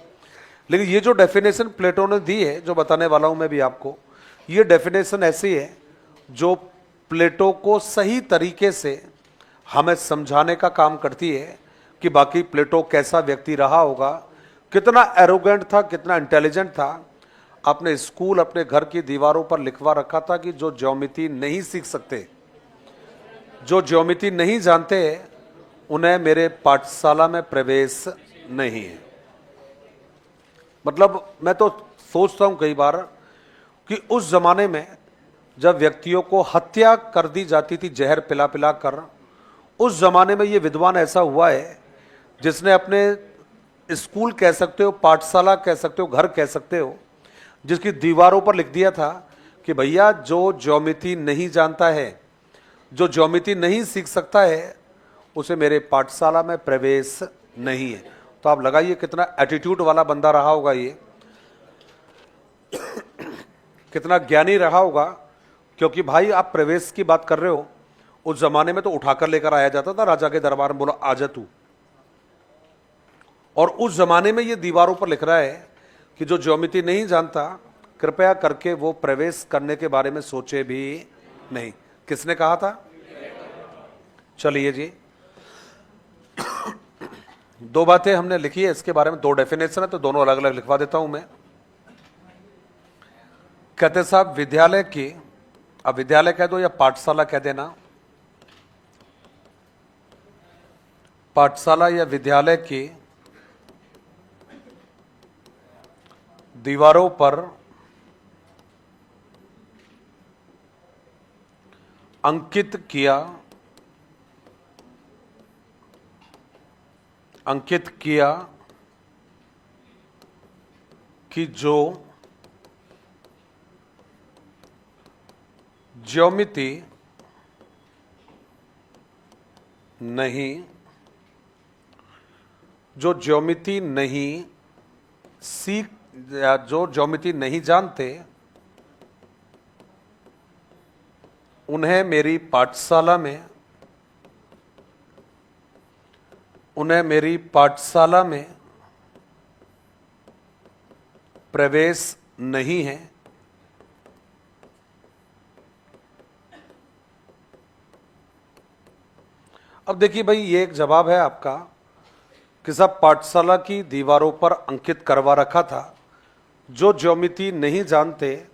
Speaker 1: लेकिन ये जो डेफिनेशन प्लेटो ने दी है, जो बताने वाला हूं मैं भी आपको, ये डेफिनेशन ऐसी है जो प्लेटो को सही तरीके से हमें समझाने का काम करती है कि बाकी प्लेटो कैसा व्यक्ति रहा होगा, कितना एरोगेंट था, कितना इंटेलिजेंट था। अपने स्कूल, अपने घर की दीवारों पर लिखवा रखा था कि जो ज्योमेट्री नहीं सीख सकते, जो ज्योमेट्री नहीं जानते, उन्हें मेरे पाठशाला में प्रवेश नहीं है। मतलब मैं तो सोचता हूं कई बार कि उस जमाने में जब व्यक्तियों को हत्या कर दी जाती थी जहर पिला पिला कर, उस जमाने में ये विद्वान ऐसा हुआ है जिसने अपने स्कूल कह सकते हो, पाठशाला कह सकते हो, घर कह सकते हो, जिसकी दीवारों पर लिख दिया था कि भैया जो ज्योमेट्री नहीं जानता है, जो ज्योमेट्री नहीं सीख सकता है, उसे मेरे पाठशाला में प्रवेश नहीं है। तो आप लगाइए कितना एटीट्यूड वाला बंदा रहा होगा ये, कितना ज्ञानी रहा होगा। क्योंकि भाई आप प्रवेश की बात कर रहे हो, उस जमाने में तो उठाकर लेकर आया जाता था राजा के दरबार में, बोला आजा तू। और उस जमाने में ये दीवारों पर लिख रहा है कि जो ज्योमेट्री नहीं जानता, कृपया करके वो प्रवेश करने के बारे में सोचे भी नहीं। किसने कहा था? चलिए जी, 2 बातें हमने लिखी है इसके बारे में, 2 डेफिनेशन है, तो दोनों अलग अलग लिखवा देता हूं मैं। कहते साहब विद्यालय की, अब विद्यालय कह दो या पाठशाला कह देना, पाठशाला या विद्यालय की दीवारों पर अंकित किया कि जो ज्योमेट्री नहीं सीख, या जो ज्योमेट्री नहीं जानते, उन्हें मेरी पाठशाला में प्रवेश नहीं है। अब देखिए भाई, ये एक जवाब है आपका कि सब पाठशाला की दीवारों पर अंकित करवा रखा था, जो ज्योमेट्री नहीं जानते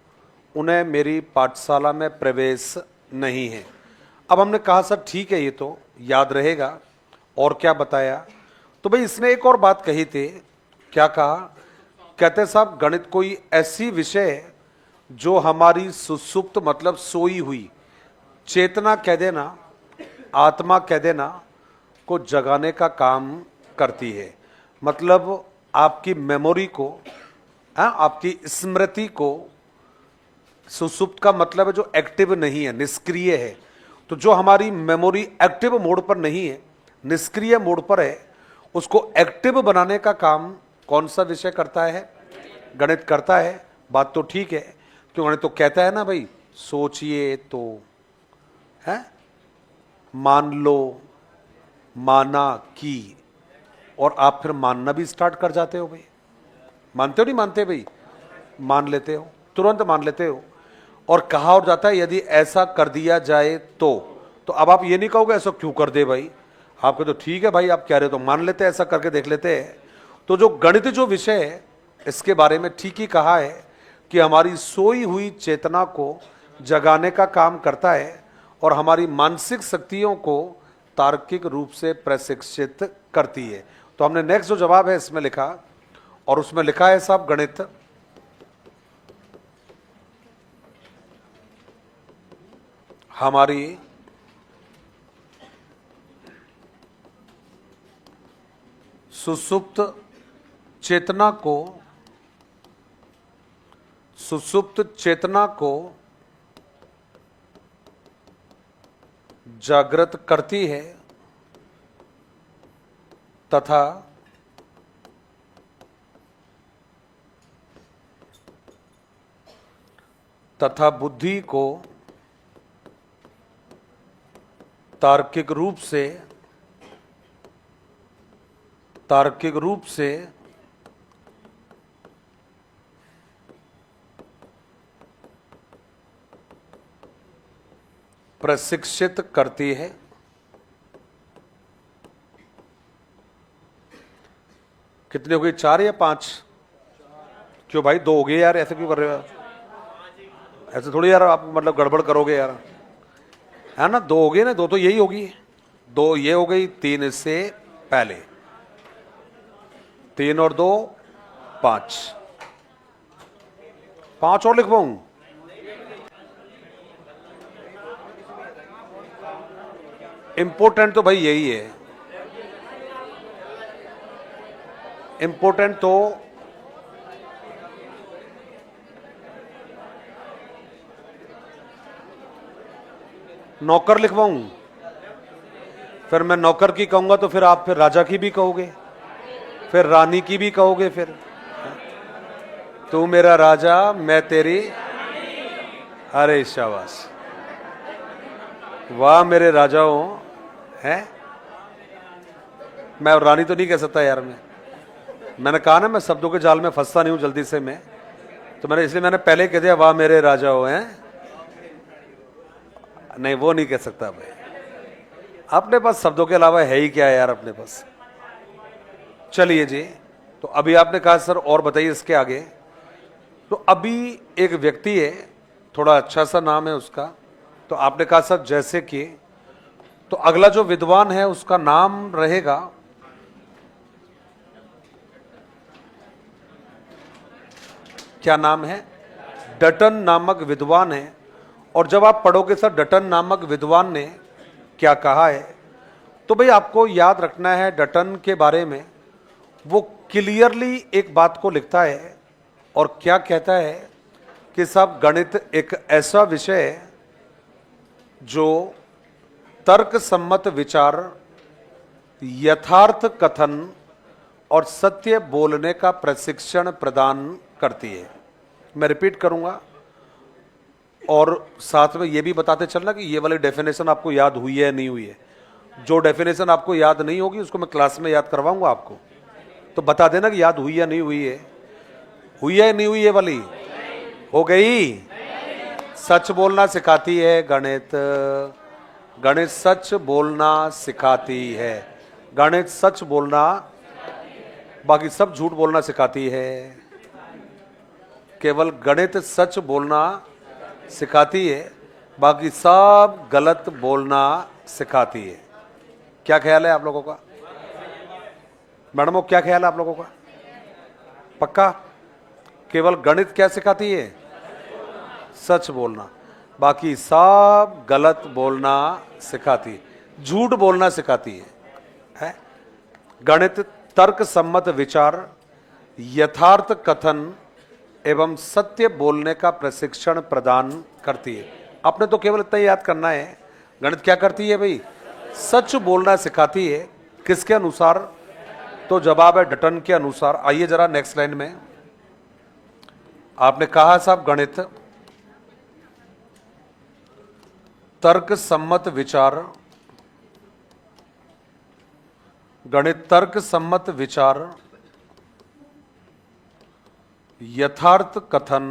Speaker 1: उन्हें मेरी पाठशाला में प्रवेश नहीं है। अब हमने कहा सर ठीक है, ये तो याद रहेगा, और क्या बताया? तो भाई इसने एक और बात कही थी, क्या कहा? कहते साहब गणित कोई ऐसी विषय है जो हमारी सुसुप्त मतलब सोई हुई चेतना कह देना, आत्मा कह देना, को जगाने का काम करती है। मतलब आपकी मेमोरी को, आपकी स्मृति को सुसुप्त का मतलब है जो एक्टिव नहीं है, निष्क्रिय है। तो जो हमारी मेमोरी एक्टिव मोड पर नहीं है, निष्क्रिय मोड पर है, उसको एक्टिव बनाने का काम कौन सा विषय करता है? गणित करता है। बात तो ठीक है, क्यों? गणित तो कहता है ना भाई, सोचिए तो, है, मान लो, माना कि, और आप फिर मानना भी स्टार्ट कर जाते हो भाई। मानते हो नहीं मानते भाई? मान लेते हो, तुरंत मान लेते हो। और कहा और जाता है यदि ऐसा कर दिया जाए तो अब आप ये नहीं कहोगे ऐसा क्यों कर दे भाई, आपको तो ठीक है भाई, आप कह रहे हो तो मान लेते हैं, ऐसा करके देख लेते हैं। तो जो गणित जो विषय है, इसके बारे में ठीक ही कहा है कि हमारी सोई हुई चेतना को जगाने का काम करता है और हमारी मानसिक शक्तियों को तार्किक रूप से प्रशिक्षित करती है। तो हमने नेक्स्ट जो जवाब है इसमें लिखा, और उसमें लिखा है साहब, गणित हमारी सुसुप्त चेतना को जागृत करती है तथा बुद्धि को तार्किक रूप से प्रशिक्षित करती है। कितने हो गए, 4 या 5? क्यों भाई 2 हो गए यार, ऐसे क्यों कर रहे हो? ऐसे थोड़ी यार आप मतलब गड़बड़ करोगे यार, है ना? 2 हो गए ना, 2 तो यही होगी, 2 ये हो गई, 3 इससे पहले, 3 और 2 5, 5 और लिखवाऊं? इंपॉर्टेंट तो भाई यही है, इंपॉर्टेंट तो नौकर लिखवाऊं? फिर मैं नौकर की कहूंगा तो फिर आप फिर राजा की भी कहोगे, फिर रानी की भी कहोगे, फिर तू मेरा राजा मैं तेरी, अरे शाबाश, वाह मेरे राजाओं, हैं? मैं रानी तो नहीं कह सकता यार, मैंने कहा ना मैं शब्दों के जाल में फंसता नहीं हूं जल्दी से मैं, तो इसलिए मैंने पहले कह दिया वाह मेरे राजाओं, हैं? नहीं वो नहीं कह सकता भाई, अपने पास शब्दों के अलावा है ही क्या यार अपने पास। चलिए जी, तो अभी आपने कहा सर और बताइए इसके आगे। तो अभी एक व्यक्ति है, थोड़ा अच्छा सा नाम है उसका, तो आपने कहा सर जैसे कि, तो अगला जो विद्वान है उसका नाम रहेगा क्या नाम है? डटन नामक विद्वान है। और जब आप पढ़ोगे सर डटन नामक विद्वान ने क्या कहा है, तो भाई आपको याद रखना है डटन के बारे में, वो क्लियरली एक बात को लिखता है और क्या कहता है कि साहब गणित एक ऐसा विषय है जो तर्क सम्मत विचार, यथार्थ कथन और सत्य बोलने का प्रशिक्षण प्रदान करती है। मैं रिपीट करूंगा और साथ में ये भी बताते चलना कि ये वाली डेफिनेशन आपको याद हुई है नहीं हुई है। जो डेफिनेशन आपको याद नहीं होगी उसको मैं क्लास में याद करवाऊंगा आपको, तो बता देना कि याद हुई या नहीं हुई है। हुई है नहीं हुई है वाली? हो गई? सच बोलना सिखाती है गणित, गणित सच बोलना सिखाती है, गणित सच बोलना, बाकी सब झूठ बोलना सिखाती है। केवल गणित सच बोलना सिखाती है, बाकी सब गलत बोलना सिखाती है। क्या ख्याल है आप लोगों का? मैडमों क्या ख्याल है आप लोगों का? पक्का? केवल गणित क्या सिखाती है? सच बोलना, बाकी सब गलत बोलना सिखाती है, झूठ बोलना सिखाती है? गणित तर्क सम्मत विचार, यथार्थ कथन एवं सत्य बोलने का प्रशिक्षण प्रदान करती है। आपने तो केवल इतना ही याद करना है, गणित क्या करती है भाई? सच बोलना सिखाती है। किसके अनुसार? तो जवाब है डटन के अनुसार। आइए जरा नेक्स्ट लाइन में। आपने कहा साहब गणित तर्क सम्मत विचार, गणित तर्क सम्मत विचार, यथार्थ कथन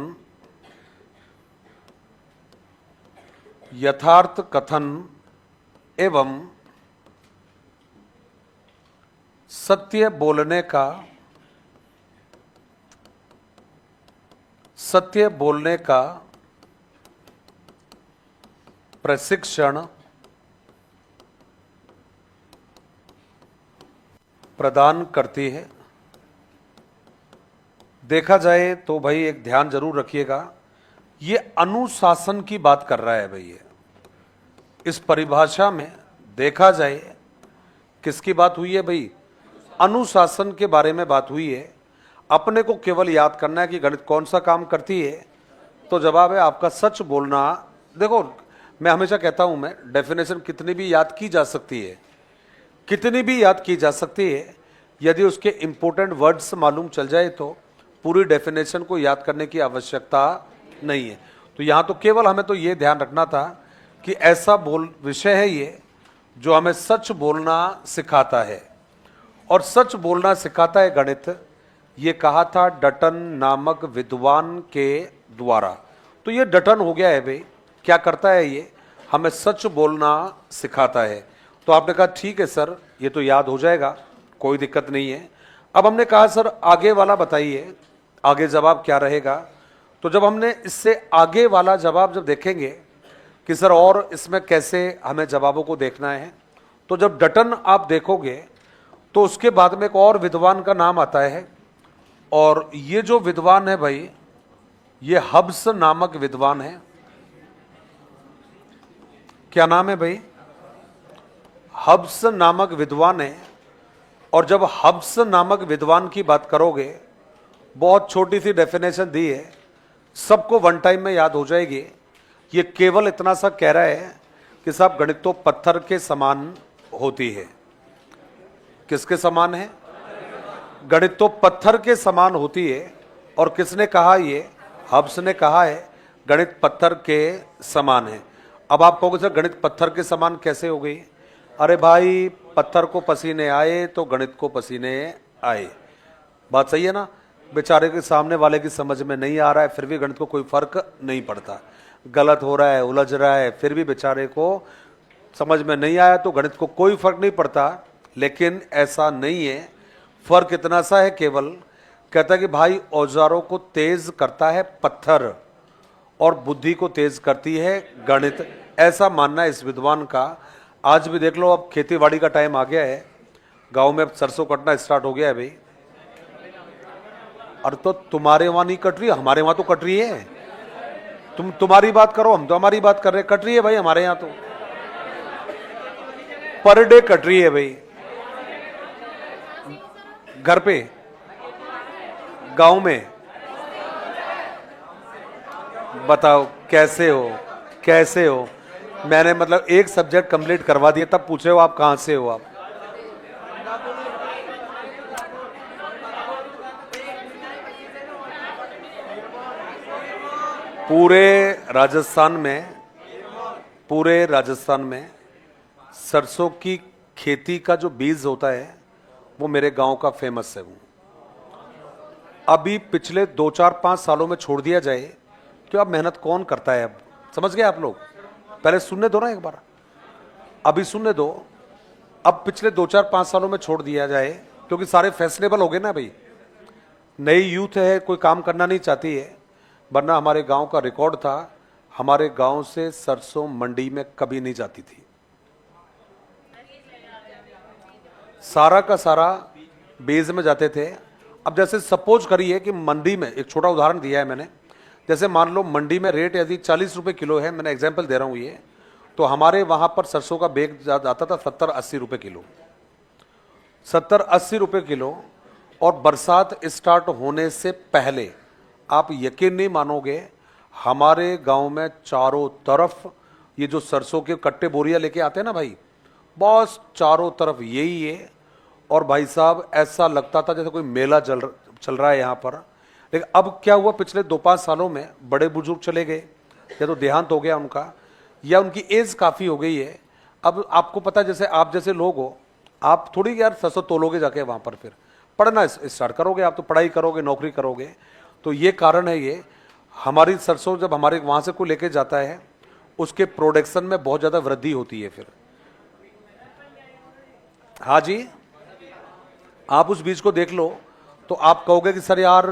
Speaker 1: एवं सत्य बोलने का प्रशिक्षण प्रदान करती है। देखा जाए तो भाई एक ध्यान जरूर रखिएगा, ये अनुशासन की बात कर रहा है भाई। ये इस परिभाषा में देखा जाए किसकी बात हुई है भाई? अनुशासन के बारे में बात हुई है। अपने को केवल याद करना है कि गणित कौन सा काम करती है। तो जवाब है आपका सच बोलना। देखो मैं हमेशा कहता हूं, मैं डेफिनेशन कितनी भी याद की जा सकती है, कितनी भी याद की जा सकती है, यदि उसके इंपॉर्टेंट वर्ड्स मालूम चल जाए तो पूरी डेफिनेशन को याद करने की आवश्यकता नहीं है। तो यहां तो केवल हमें तो ये ध्यान रखना था कि ऐसा विषय है ये जो हमें सच बोलना सिखाता है, और सच बोलना सिखाता है गणित। ये कहा था डटन नामक विद्वान के द्वारा। तो ये डटन हो गया है भाई। क्या करता है ये? हमें सच बोलना सिखाता है। तो आपने कहा ठीक है सर, ये तो याद हो जाएगा, कोई दिक्कत नहीं है। अब हमने कहा सर आगे वाला बताइए, आगे जवाब क्या रहेगा? तो जब हमने इससे आगे वाला जवाब जब देखेंगे कि सर और इसमें कैसे हमें जवाबों को देखना है, तो जब डटन आप देखोगे तो उसके बाद में एक और विद्वान का नाम आता है, और ये जो विद्वान है भाई, ये हब्स नामक विद्वान है। क्या नाम है भाई? हब्स नामक विद्वान है। और जब हब्स नामक विद्वान की बात करोगे, बहुत छोटी सी डेफिनेशन दी है, सबको वन टाइम में याद हो जाएगी। ये केवल इतना सा कह रहा है कि साहब गणित तो पत्थर के समान होती है। किसके समान है? गणित तो पत्थर के समान होती है। और किसने कहा? ये हब्स ने कहा है गणित पत्थर के समान है। अब आप कहोगे सर गणित पत्थर के समान कैसे हो गई? अरे भाई पत्थर को पसीने आए तो गणित को पसीने आए। बात सही है ना? बेचारे के सामने वाले की समझ में नहीं आ रहा है, फिर भी गणित को कोई फर्क नहीं पड़ता। गलत हो रहा है, उलझ रहा है, फिर भी बेचारे को समझ में नहीं आया तो गणित को कोई फर्क नहीं पड़ता। लेकिन ऐसा नहीं है, फर्क इतना सा है केवल, कहता है कि भाई औजारों को तेज करता है पत्थर और बुद्धि को तेज करती है गणित। ऐसा मानना है इस विद्वान का। आज भी देख लो, अब खेतीबाड़ी का टाइम आ गया है, गांव में अब सरसों कटना स्टार्ट हो गया है भाई। और तो तुम्हारे वहां नहीं कट रही, हमारे वहां तो कट रही है। तुम तुम्हारी बात करो, हम तो हमारी बात कर रहे हैं। कट रही है भाई हमारे यहां तो, पर डे कट रही है भाई। घर पे, गांव में, बताओ कैसे हो? कैसे हो? मैंने मतलब एक सब्जेक्ट कंप्लीट करवा दिया, तब पूछे हो आप कहां से हो? आप पूरे राजस्थान में सरसों की खेती का जो बीज होता है वो मेरे गांव का फेमस है। वो अभी पिछले 2-4-5 सालों में छोड़ दिया जाए कि अब मेहनत कौन करता है। अब समझ गए आप लोग? पहले सुनने दो ना एक बार, अभी सुनने दो। अब पिछले 2-4-5 सालों में छोड़ दिया जाए क्योंकि सारे फैशनेबल हो गए ना भाई। नई यूथ है, कोई काम करना नहीं चाहती है। वरना हमारे गांव का रिकॉर्ड था, हमारे गांव से सरसों मंडी में कभी नहीं जाती थी। सारा का सारा बेज में जाते थे। अब जैसे सपोज करिए कि मंडी में, एक छोटा उदाहरण दिया है मैंने, जैसे मान लो मंडी में रेट यदि 40 रुपए किलो है, मैंने एग्जांपल दे रहा हूं ये, तो हमारे वहां पर सरसों का बेग जाता था 70-80 रुपए किलो, 70-80 रुपए किलो। और बरसात स्टार्ट होने से पहले आप यकीन नहीं मानोगे, हमारे गांव में चारों तरफ ये जो सरसों के कट्टे बोरियां लेके आते हैं ना भाई, बस चारों तरफ यही है। और भाई साहब ऐसा लगता था जैसे कोई मेला चल रहा है यहाँ पर। लेकिन अब क्या हुआ, पिछले 2-5 सालों में बड़े बुजुर्ग चले गए, या तो देहांत हो गया उनका, या उनकी एज काफ़ी हो गई है। अब आपको पता है, जैसे आप जैसे लोग हो, आप थोड़ी यार सरसों तोलोगे जाके वहाँ पर, फिर पढ़ना स्टार्ट करोगे, आप तो पढ़ाई करोगे, नौकरी करोगे। तो ये कारण है, ये हमारी सरसों जब हमारे वहाँ से कोई लेके जाता है, उसके प्रोडक्शन में बहुत ज़्यादा वृद्धि होती है फिर। हाँ जी, आप उस बीज को देख लो तो आप कहोगे कि सर यार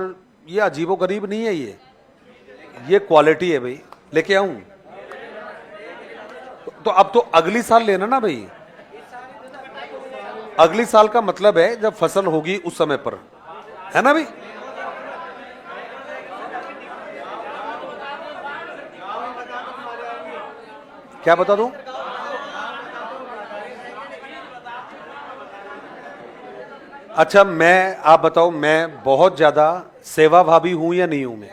Speaker 1: ये अजीबो गरीब नहीं है, ये क्वालिटी है भाई, लेके आऊं। तो अब तो अगली साल लेना ना भाई, अगली साल का मतलब है जब फसल होगी उस समय पर, है ना भाई। क्या बता दूं? अच्छा, आप बताओ, मैं बहुत ज्यादा सेवाभावी हूं या नहीं हूं मैं?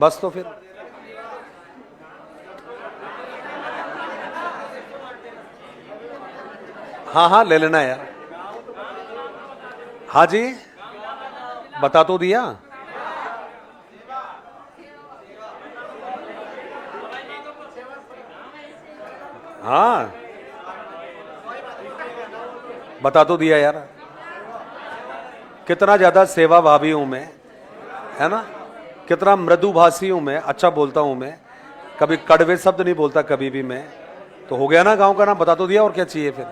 Speaker 1: बस तो फिर हाँ हाँ ले लेना यार। हाँ जी, बता तो दिया। हाँ बता तो दिया यार, कितना ज्यादा सेवाभावी हूं मैं, है ना, कितना मृदुभाषी हूं मैं, अच्छा बोलता हूं मैं, कभी कड़वे शब्द नहीं बोलता कभी भी मैं। तो हो गया ना, गांव का नाम बता तो दिया, और क्या चाहिए फिर।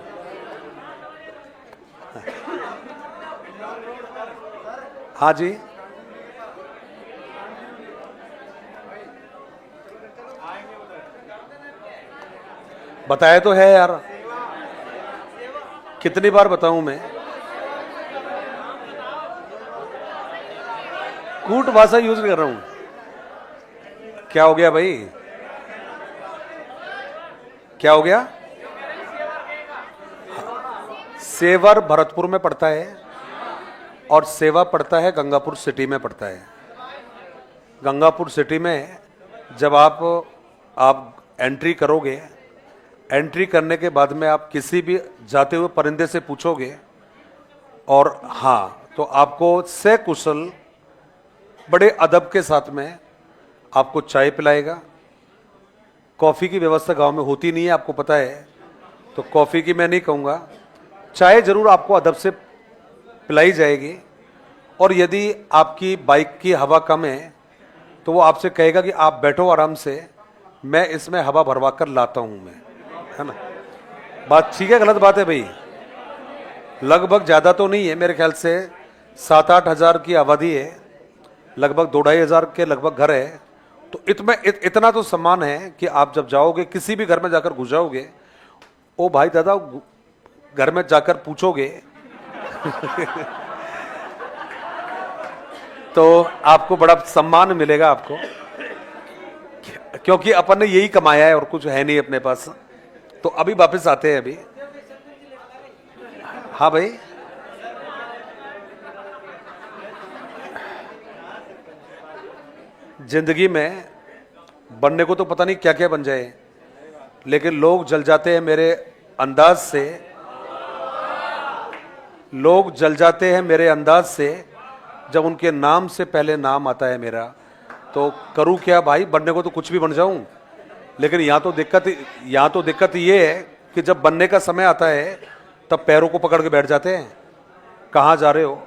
Speaker 1: हाँ जी, बताया तो है यार, कितनी बार बताऊं मैं। कूट भाषा यूज कर रहा हूं। क्या हो गया भाई, क्या हो गया? सेवर भरतपुर में पड़ता है और सेवा पड़ता है गंगापुर सिटी में पड़ता है। गंगापुर सिटी में जब आप एंट्री करोगे, एंट्री करने के बाद में आप किसी भी जाते हुए परिंदे से पूछोगे, और हाँ तो आपको सकुशल बड़े अदब के साथ में आपको चाय पिलाएगा। कॉफ़ी की व्यवस्था गांव में होती नहीं है, आपको पता है, तो कॉफ़ी की मैं नहीं कहूँगा, चाय जरूर आपको अदब से पिलाई जाएगी। और यदि आपकी बाइक की हवा कम है तो वो आपसे कहेगा कि आप बैठो आराम से, मैं इसमें हवा भरवा कर लाता हूँ मैं, है ना। बात ठीक है, गलत बात है भाई? लगभग ज़्यादा तो नहीं है, मेरे ख्याल से 7-8 हज़ार की आबादी है, लगभग 2-2.5 हज़ार के लगभग घर है। तो इतना तो सम्मान है कि आप जब जाओगे, किसी भी घर में जाकर घुस जाओगे, ओ भाई दादा घर में जाकर पूछोगे तो आपको बड़ा सम्मान मिलेगा आपको, क्योंकि अपन ने यही कमाया है और कुछ है नहीं अपने पास। तो अभी वापस आते हैं अभी। हाँ भाई, जिंदगी में बनने को तो पता नहीं क्या क्या बन जाए, लेकिन लोग जल जाते हैं मेरे अंदाज से, लोग जल जाते हैं मेरे अंदाज से जब उनके नाम से पहले नाम आता है मेरा। तो करूं क्या भाई, बनने को तो कुछ भी बन जाऊं, लेकिन यहाँ तो दिक्कत ये है कि जब बनने का समय आता है तब पैरों को पकड़ के बैठ जाते हैं, कहाँ जा रहे हो।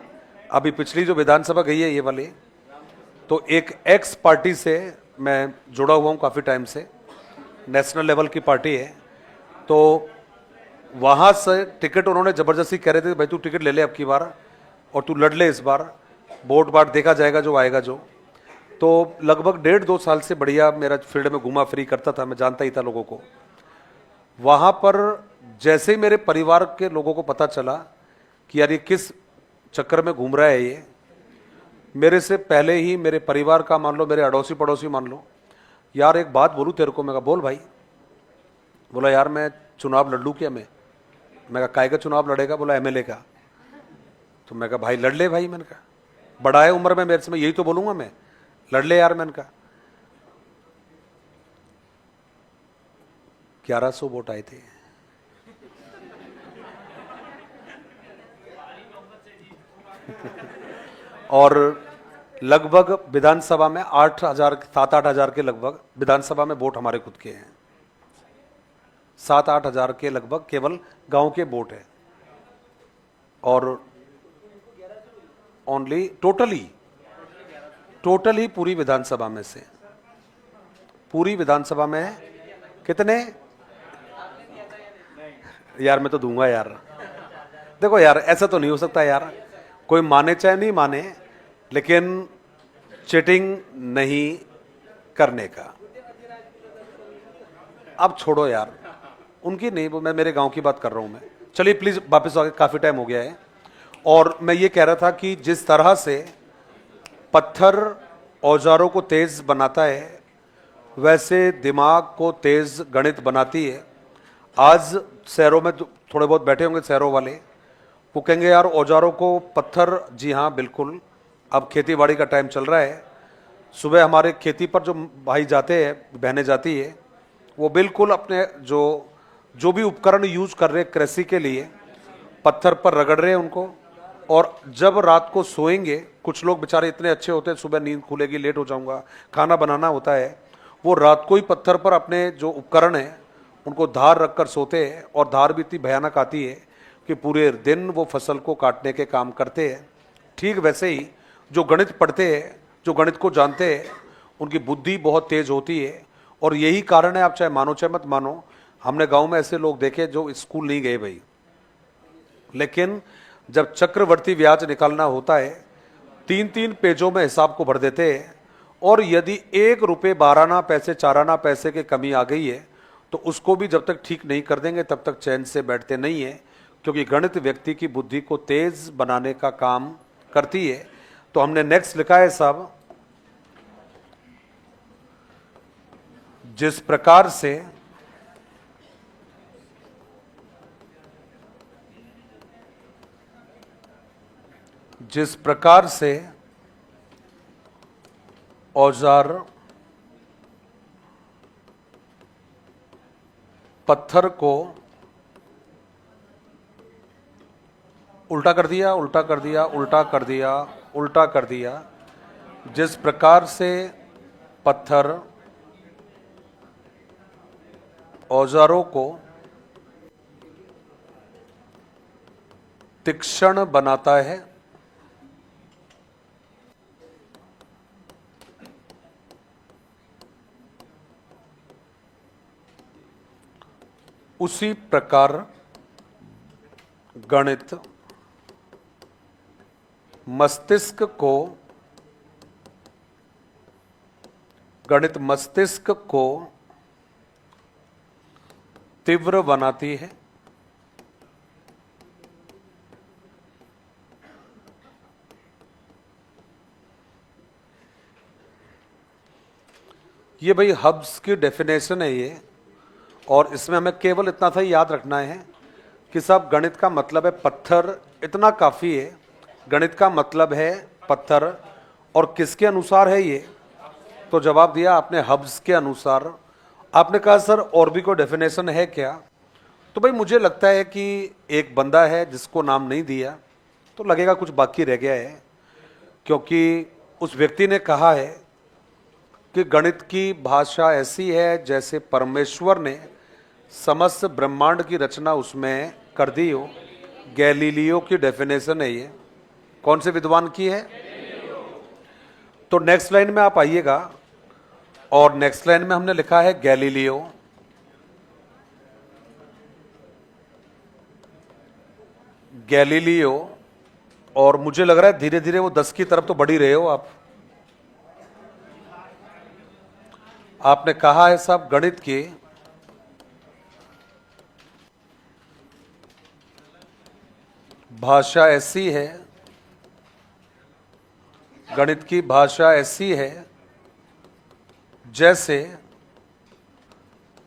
Speaker 1: अभी पिछली जो विधानसभा गई है ये वाली, तो एक एक्स पार्टी से मैं जुड़ा हुआ हूँ काफ़ी टाइम से, नेशनल लेवल की पार्टी है। तो वहाँ से टिकट उन्होंने ज़बरदस्ती कह रहे थे, भाई तू टिकट ले ले अब की बार, और तू लड़ ले इस बार, वोट बाट देखा जाएगा जो आएगा जो। तो लगभग 1.5-2 साल से बढ़िया मेरा फील्ड में घुमा फिरी करता था, मैं जानता ही था लोगों को। वहाँ पर जैसे ही मेरे परिवार के लोगों को पता चला कि यार ये किस चक्कर में घूम रहा है ये, मेरे से पहले ही मेरे परिवार का मान लो, मेरे अड़ोसी पड़ोसी मान लो, यार एक बात बोलूँ तेरे को। मैं कहा बोल भाई। बोला यार मैं चुनाव लड़ लूँ क्या मैं कहा काय का चुनाव लड़ेगा? बोला एमएलए का। तो मैं कहा भाई लड़ ले भाई। मैंने कहा बड़ा है उम्र में मेरे से, मैं यही तो बोलूँगा मैं। लड़ ले यार। मैंने कहा 1100 वोट आए थे। और लगभग विधानसभा में 8,000 7-8 हज़ार के लगभग विधानसभा में वोट हमारे खुद के हैं। 7-8 हज़ार के लगभग केवल गांव के वोट है। और ओनली टोटली पूरी विधानसभा में से, पूरी विधानसभा में कितने? यार मैं तो दूंगा यार। देखो यार, ऐसा तो नहीं हो सकता यार, कोई माने चाहे नहीं माने, लेकिन चीटिंग नहीं करने का। अब छोड़ो यार, उनकी नहीं, वो मैं मेरे गांव की बात कर रहा हूं मैं। चलिए प्लीज वापस आगे, काफी टाइम हो गया है। और मैं ये कह रहा था कि जिस तरह से पत्थर औजारों को तेज बनाता है, वैसे दिमाग को तेज गणित बनाती है। आज शहरों में थोड़े बहुत बैठे होंगे शहरों वाले, वो कहेंगे यार औजारों को पत्थर, जी हाँ बिल्कुल। अब खेती बाड़ी का टाइम चल रहा है, सुबह हमारे खेती पर जो भाई जाते हैं, बहनें जाती है, वो बिल्कुल अपने जो भी उपकरण यूज कर रहे हैं कृषि के लिए, पत्थर पर रगड़ रहे हैं उनको। और जब रात को सोएंगे, कुछ लोग बेचारे इतने अच्छे होते हैं, सुबह नींद खुलेगी, लेट हो जाऊंगा, खाना बनाना होता है, वो रात को ही पत्थर पर अपने जो उपकरण हैं उनको धार रखकर सोते हैं। और धार भी इतनी भयानक आती है कि पूरे दिन वो फसल को काटने के काम करते हैं। ठीक वैसे ही जो गणित पढ़ते हैं, जो गणित को जानते हैं, उनकी बुद्धि बहुत तेज होती है। और यही कारण है, आप चाहे मानो चाहे मत मानो, हमने गांव में ऐसे लोग देखे जो स्कूल नहीं गए भाई, लेकिन जब चक्रवर्ती ब्याज निकालना होता है, 3-3 पेजों में हिसाब को भर देते हैं। और यदि 1 रुपये 12 आना पैसे 4 आना पैसे की कमी आ गई है, तो उसको भी जब तक ठीक नहीं कर देंगे तब तक चैन से बैठते नहीं है, क्योंकि गणित व्यक्ति की बुद्धि को तेज बनाने का काम करती है। तो हमने नेक्स्ट लिखा है साहब, जिस प्रकार से औजार पत्थर को उल्टा कर दिया, उल्टा कर दिया, उल्टा कर दिया, उल्टा कर दिया, जिस प्रकार से पत्थर औजारों को तीक्ष्ण बनाता है, उसी प्रकार गणित मस्तिष्क को तीव्र बनाती है। ये भाई हब्स की डेफिनेशन है ये। और इसमें हमें केवल इतना सा ही याद रखना है कि साहब गणित का मतलब है पत्थर, इतना काफी है। गणित का मतलब है पत्थर। और किसके अनुसार है ये? तो जवाब दिया आपने हब्स के अनुसार। आपने कहा सर और भी कोई डेफिनेशन है क्या? तो भाई मुझे लगता है कि एक बंदा है जिसको नाम नहीं दिया, तो लगेगा कुछ बाकी रह गया है, क्योंकि उस व्यक्ति ने कहा है कि गणित की भाषा ऐसी है जैसे परमेश्वर ने समस्त ब्रह्मांड की रचना उसमें कर दी हो। गैलीलियो की डेफिनेशन है ये। कौन से विद्वान की है? तो नेक्स्ट लाइन में आप आइएगा, और नेक्स्ट लाइन में हमने लिखा है गैलीलियो। गैलीलियो, और मुझे लग रहा है धीरे धीरे वो 10 की तरफ तो बढ़ ही रहे हो आप। आपने कहा है साहब गणित की भाषा ऐसी है, गणित की भाषा ऐसी है जैसे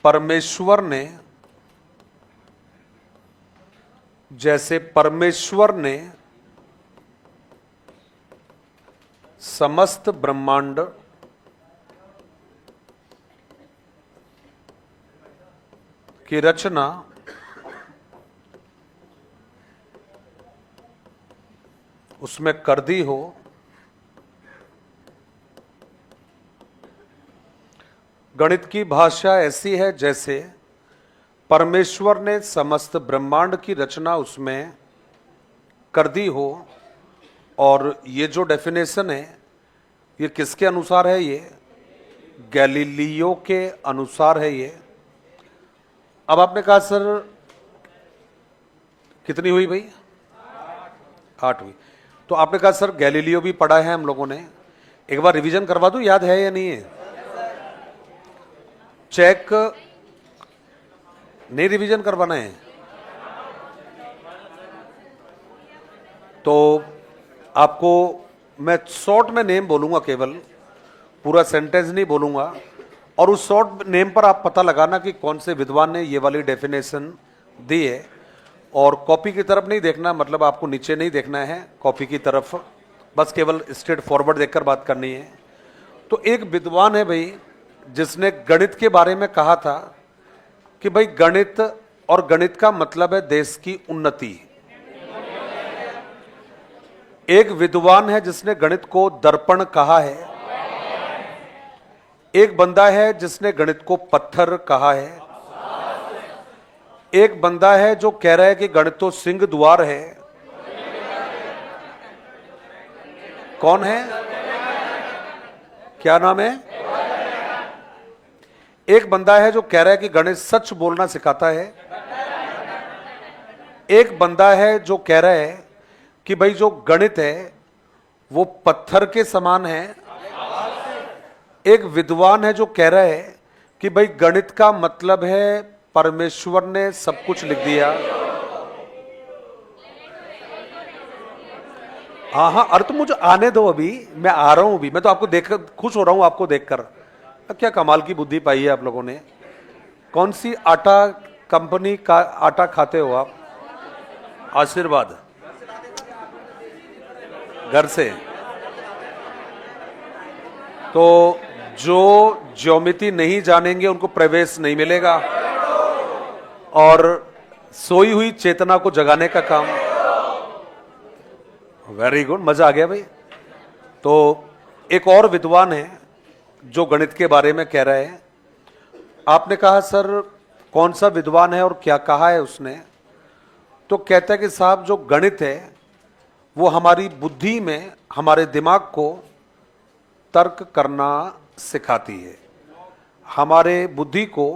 Speaker 1: परमेश्वर ने समस्त ब्रह्मांड की रचना उसमें कर दी हो, गणित की भाषा ऐसी है जैसे परमेश्वर ने समस्त ब्रह्मांड की रचना उसमें कर दी हो। और ये जो डेफिनेशन है ये किसके अनुसार है? ये गैलीलियो के अनुसार है ये। अब आपने कहा सर कितनी हुई भाई? 8 हुई। तो आपने कहा सर गैलीलियो भी पढ़ा है हम लोगों ने, एक बार रिवीजन करवा दूं, याद है या नहीं है? चेक नहीं, रिवीजन करवाना है तो आपको मैं शॉर्ट में नेम बोलूंगा, केवल पूरा सेंटेंस नहीं बोलूंगा, और उस शॉर्ट नेम पर आप पता लगाना कि कौन से विद्वान ने ये वाली डेफिनेशन दी है। और कॉपी की तरफ नहीं देखना, मतलब आपको नीचे नहीं देखना है कॉपी की तरफ, बस केवल स्ट्रेट फॉरवर्ड देखकर बात करनी है। तो एक विद्वान है भाई जिसने गणित के बारे में कहा था कि भाई गणित और गणित का मतलब है देश की उन्नति। एक विद्वान है जिसने गणित को दर्पण कहा है। एक बंदा है जिसने गणित को पत्थर कहा है। एक बंदा है जो कह रहा है कि गणित तो सिंह द्वार है। कौन है? क्या नाम है? एक बंदा है जो कह रहा है कि गणित सच बोलना सिखाता है। एक बंदा है जो कह रहा है कि भाई जो गणित है वो पत्थर के समान है। एक विद्वान है जो कह रहा है कि भाई गणित का मतलब है परमेश्वर ने सब कुछ लिख दिया। हाँ हाँ, अरे तो मुझे आने दो, अभी मैं आ रहा हूं, अभी मैं तो आपको देखकर खुश हो रहा हूं, आपको देखकर। क्या कमाल की बुद्धि पाई है आप लोगों ने। कौन सी आटा कंपनी का आटा खाते हो आप? आशीर्वाद। घर से। तो जो ज्योमिति नहीं जानेंगे उनको प्रवेश नहीं मिलेगा, और सोई हुई चेतना को जगाने का काम। वेरी गुड, मजा आ गया भाई। तो एक और विद्वान है जो गणित के बारे में कह रहे हैं। आपने कहा सर कौन सा विद्वान है और क्या कहा है उसने? तो कहता है कि साहब जो गणित है वो हमारी बुद्धि में, हमारे दिमाग को तर्क करना सिखाती है, हमारे बुद्धि को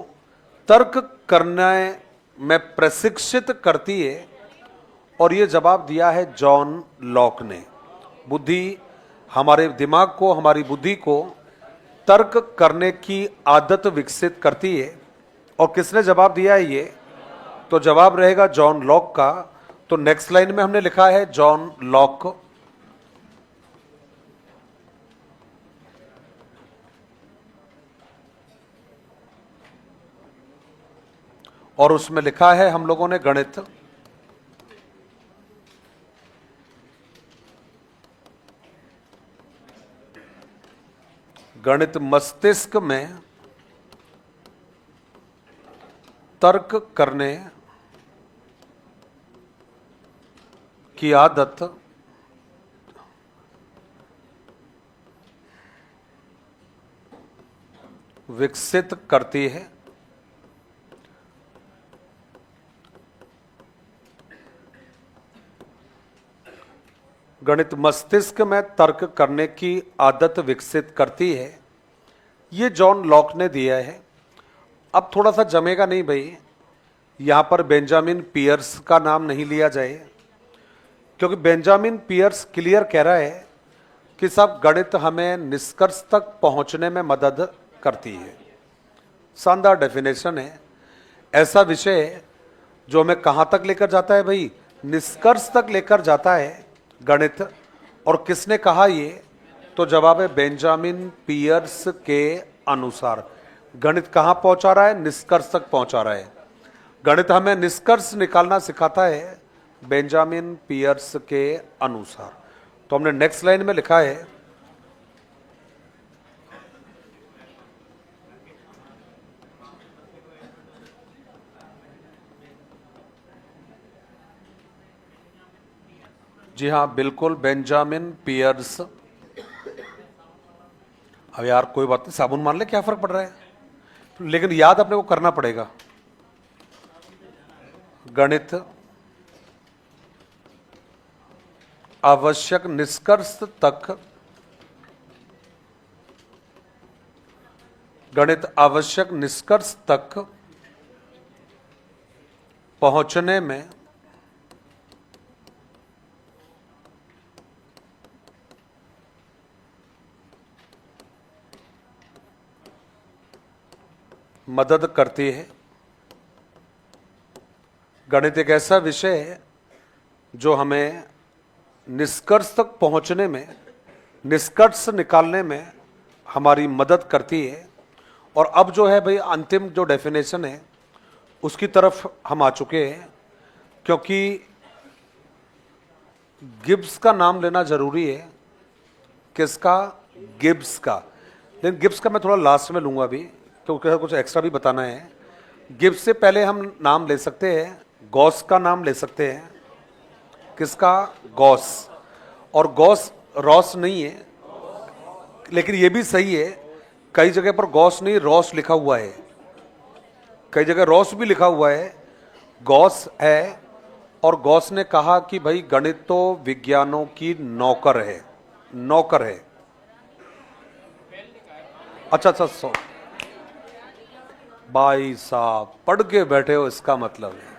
Speaker 1: तर्क करने में प्रशिक्षित करती है। और ये जवाब दिया है जॉन लॉक ने। बुद्धि, हमारे दिमाग को, हमारी बुद्धि को तर्क करने की आदत विकसित करती है। और किसने जवाब दिया है ये? तो जवाब रहेगा जॉन लॉक का। तो नेक्स्ट लाइन में हमने लिखा है जॉन लॉक। और उसमें लिखा है हम लोगों ने गणित गणित मस्तिष्क में तर्क करने की आदत विकसित करती है। गणित मस्तिष्क में तर्क करने की आदत विकसित करती है, ये जॉन लॉक ने दिया है। अब थोड़ा सा जमेगा नहीं भाई, यहां पर बेंजामिन पियर्स का नाम नहीं लिया जाए, क्योंकि बेंजामिन पियर्स क्लियर कह रहा है कि सब गणित हमें निष्कर्ष तक पहुंचने में मदद करती है। शानदार डेफिनेशन है। ऐसा विषय जो हमें कहां तक लेकर जाता है भाई? निष्कर्ष तक लेकर जाता है गणित। और किसने कहा ये? तो जवाब है बेंजामिन पियर्स के अनुसार। गणित कहां पहुंचा रहा है? निष्कर्ष तक पहुंचा रहा है। गणित हमें निष्कर्ष निकालना सिखाता है बेंजामिन पियर्स के अनुसार। तो हमने नेक्स्ट लाइन में लिखा है जी हाँ, बिल्कुल, बेंजामिन पियर्स। अब यार कोई बात नहीं, साबुन मान ले, क्या फर्क पड़ रहा है, लेकिन याद अपने को करना पड़ेगा। गणित आवश्यक निष्कर्ष तक, गणित आवश्यक निष्कर्ष तक पहुंचने में मदद करती है। गणित एक ऐसा विषय है जो हमें निष्कर्ष तक पहुंचने में, निष्कर्ष निकालने में हमारी मदद करती है। और अब जो है भाई अंतिम जो डेफिनेशन है उसकी तरफ हम आ चुके हैं, क्योंकि गिब्स का नाम लेना जरूरी है। किसका? गिब्स का। लेकिन गिब्स का मैं थोड़ा लास्ट में लूंगा अभी, क्योंकि कुछ एक्स्ट्रा भी बताना है। गिब्स से पहले हम नाम ले सकते हैं, गॉस का नाम ले सकते हैं। किसका? गॉस। और गॉस रॉस नहीं है, लेकिन ये भी सही है, कई जगह पर गॉस नहीं रॉस लिखा हुआ है, कई जगह रॉस भी लिखा हुआ है, गॉस है। और गॉस ने कहा कि भाई गणित तो विज्ञानों की नौकर है, नौकर है। अच्छा अच्छा, सो भाई साहब पढ़ के बैठे हो, इसका मतलब है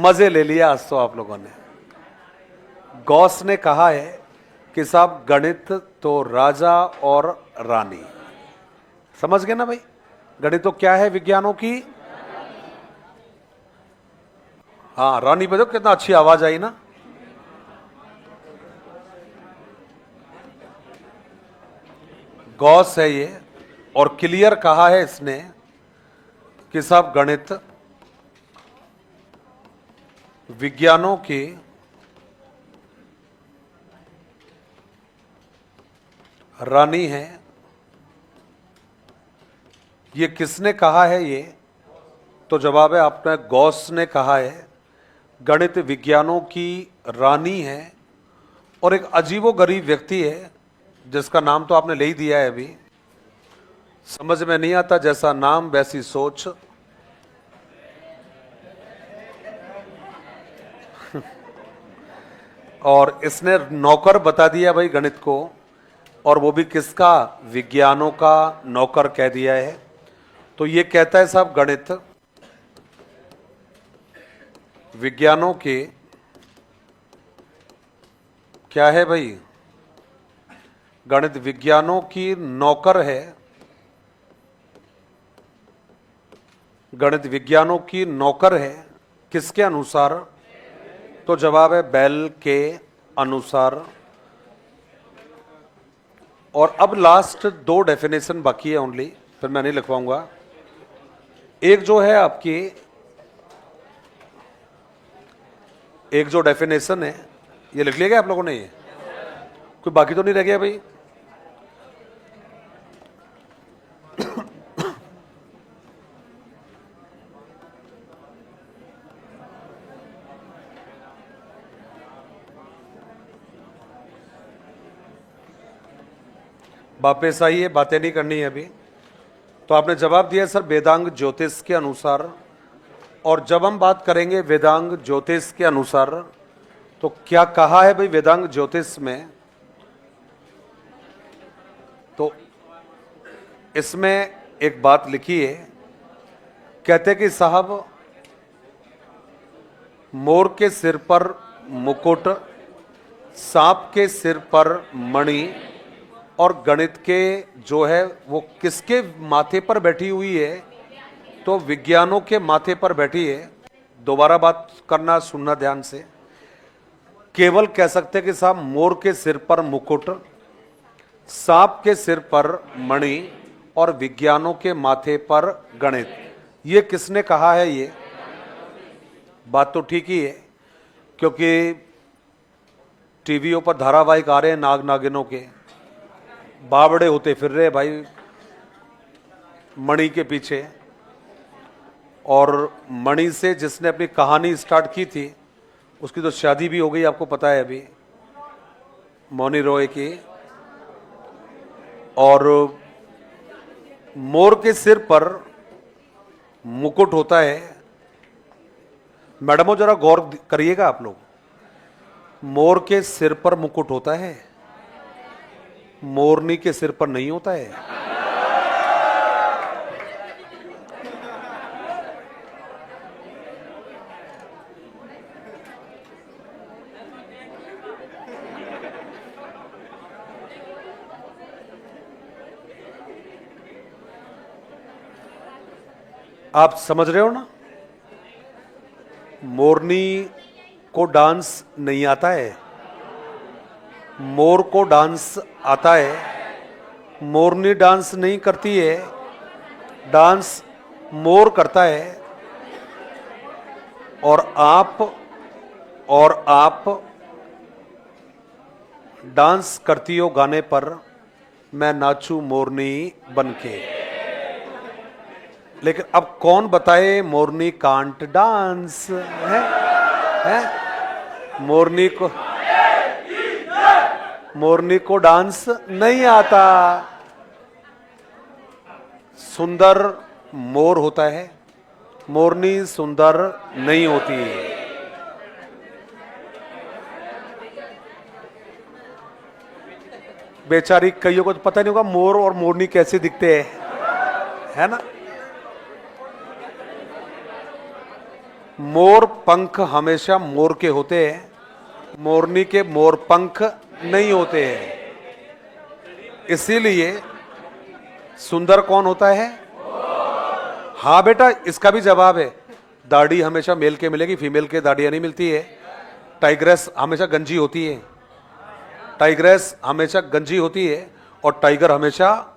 Speaker 1: मजे ले लिया आज तो आप लोगों ने। गॉस ने कहा है कि साहब गणित तो राजा और रानी, समझ गए ना भाई? गणित तो क्या है? विज्ञानों की, हाँ रानी पे तो कितना अच्छी आवाज आई ना। गॉस है ये, और क्लियर कहा है इसने कि साहब गणित विज्ञानों की रानी है। ये किसने कहा है? ये तो जवाब है आपने, गॉस ने कहा है गणित विज्ञानों की रानी है। और एक अजीबोगरीब व्यक्ति है जिसका नाम तो आपने ले ही दिया है अभी, समझ में नहीं आता जैसा नाम वैसी सोच। और इसने नौकर बता दिया भाई गणित को, और वो भी किसका? विज्ञानों का नौकर कह दिया है। तो ये कहता है साहब गणित विज्ञानों के क्या है भाई? गणित विज्ञानों की नौकर है। गणित विज्ञानों की नौकर है किसके अनुसार? तो जवाब है बेल के अनुसार। और अब लास्ट दो डेफिनेशन बाकी है ओनली, फिर मैं नहीं लिखवाऊंगा। एक जो है आपकी, एक जो डेफिनेशन है ये लिख लिया क्या आप लोगों ने? ये कोई बाकी तो नहीं रह गया भाई? वापस आइए, बातें नहीं करनी है अभी। तो आपने जवाब दिया सर वेदांग ज्योतिष के अनुसार। और जब हम बात करेंगे वेदांग ज्योतिष के अनुसार, तो क्या कहा है भाई वेदांग ज्योतिष में? तो इसमें एक बात लिखी है, कहते कि साहब मोर के सिर पर मुकुट, सांप के सिर पर मणि, और गणित के जो है वो किसके माथे पर बैठी हुई है? तो विज्ञानों के माथे पर बैठी है। दोबारा बात करना, सुनना ध्यान से। केवल कह सकते कि साहब मोर के सिर पर मुकुट, सांप के सिर पर मणि, और विज्ञानों के माथे पर गणित। ये किसने कहा है? ये बात तो ठीक ही है, क्योंकि टीवियों पर धारावाहिक आ रहे हैं नाग नागिनों के, बावड़े होते फिर रहे भाई मणि के पीछे। और मणि से जिसने अपनी कहानी स्टार्ट की थी उसकी तो शादी भी हो गई, आपको पता है अभी, मौनी रॉय की। और मोर के सिर पर मुकुट होता है। मैडमों जरा गौर करिएगा आप लोग, मोर के सिर पर मुकुट होता है, मोरनी के सिर पर नहीं होता है। आप समझ रहे हो ना, मोरनी को डांस नहीं आता है, मोर को डांस आता है। मोरनी डांस नहीं करती है, डांस मोर करता है। और आप डांस करती हो गाने पर, मैं नाचूं मोरनी बनके। लेकिन अब कौन बताए मोरनी कांट डांस है? मोरनी को डांस नहीं आता। सुंदर मोर होता है, मोरनी सुंदर नहीं होती। बेचारी कईयों को तो पता नहीं होगा मोर और मोरनी कैसे दिखते हैं, है ना। मोर पंख हमेशा मोर के होते हैं, मोरनी के मोर पंख नहीं होते हैं। इसीलिए सुंदर कौन होता है? हाँ बेटा, इसका भी जवाब है। दाढ़ी हमेशा मेल के मिलेगी, फीमेल के दाढ़ियां नहीं मिलती है। टाइग्रेस हमेशा गंजी होती है, टाइग्रेस हमेशा गंजी होती है। और टाइगर हमेशा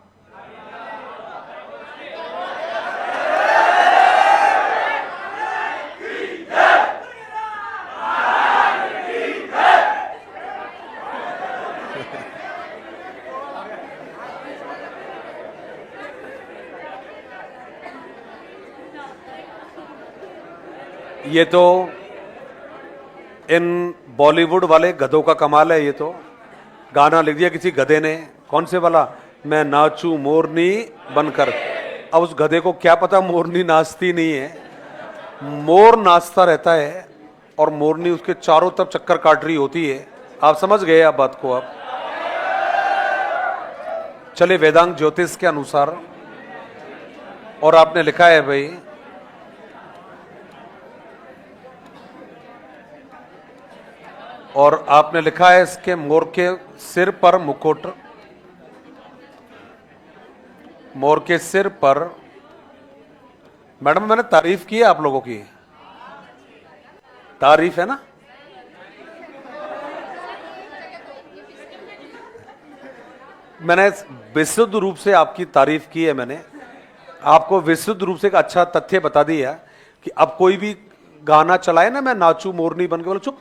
Speaker 1: ये तो इन बॉलीवुड वाले गधों का कमाल है। ये तो गाना लिख दिया किसी गधे ने, कौन से वाला, मैं नाचूं मोरनी बनकर। अब उस गधे को क्या पता मोरनी नाचती नहीं है। मोर नाचता रहता है और मोरनी उसके चारों तरफ चक्कर काट रही होती है। आप समझ गए आप बात को। आप चले वेदांग ज्योतिष के अनुसार, और आपने लिखा है भाई, और आपने लिखा है इसके मोर के सिर पर मुकुट, मोर के सिर पर। मैडम मैंने तारीफ की है आप लोगों की, तारीफ है ना। मैंने विशुद्ध रूप से आपकी तारीफ की है। मैंने आपको विशुद्ध रूप से एक अच्छा तथ्य बता दिया कि अब कोई भी गाना चलाए ना, मैं नाचूं मोरनी बन के, बोलो चुप,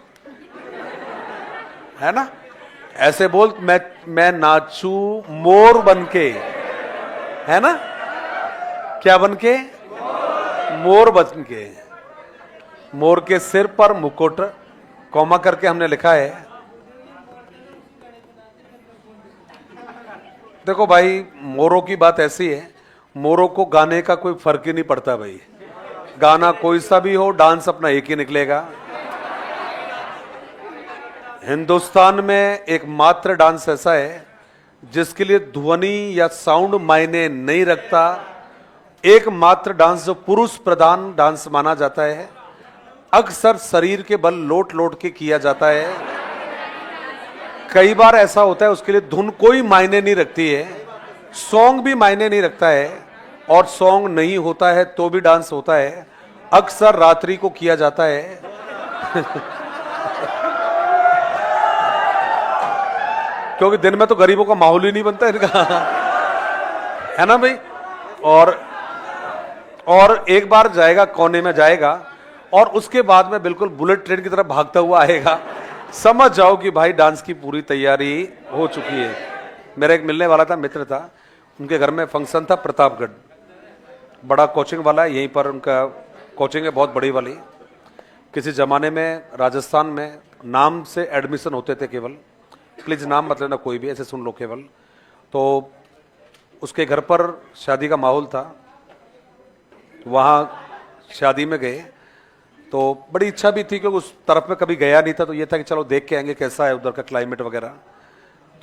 Speaker 1: है ना। ऐसे बोल, मैं नाचूं मोर बनके, है ना। क्या बनके? मोर बनके। मोर के सिर पर मुकुट, कॉमा करके हमने लिखा है। देखो भाई, मोरों की बात ऐसी है, मोरों को गाने का कोई फर्क ही नहीं पड़ता भाई। गाना कोई सा भी हो, डांस अपना एक ही निकलेगा। हिंदुस्तान में एकमात्र डांस ऐसा है जिसके लिए ध्वनि या साउंड मायने नहीं रखता। एकमात्र डांस जो पुरुष प्रधान डांस माना जाता है, अक्सर शरीर के बल लोट लोट के किया जाता है। कई बार ऐसा होता है उसके लिए धुन कोई मायने नहीं रखती है, सॉन्ग भी मायने नहीं रखता है, और सॉन्ग नहीं होता है तो भी डांस होता है। अक्सर रात्रि को किया जाता है क्योंकि दिन में तो गरीबों का माहौल ही नहीं बनता इनका है ना भाई। और एक बार जाएगा, कोने में जाएगा, और उसके बाद में बिल्कुल बुलेट ट्रेन की तरफ भागता हुआ आएगा। समझ जाओ कि भाई डांस की पूरी तैयारी हो चुकी है। मेरा एक मिलने वाला था, मित्र था, उनके घर में फंक्शन था प्रतापगढ़, बड़ा कोचिंग वाला है, यहीं पर उनका कोचिंग है बहुत बड़ी वाली। किसी जमाने में राजस्थान में नाम से एडमिशन होते थे केवल, प्लीज नाम मत लेना कोई भी, ऐसे सुन लो केवल। तो उसके घर पर शादी का माहौल था, वहाँ शादी में गए तो बड़ी इच्छा भी थी क्योंकि उस तरफ में कभी गया नहीं था, तो ये था कि चलो देख के आएंगे कैसा है उधर का क्लाइमेट वगैरह।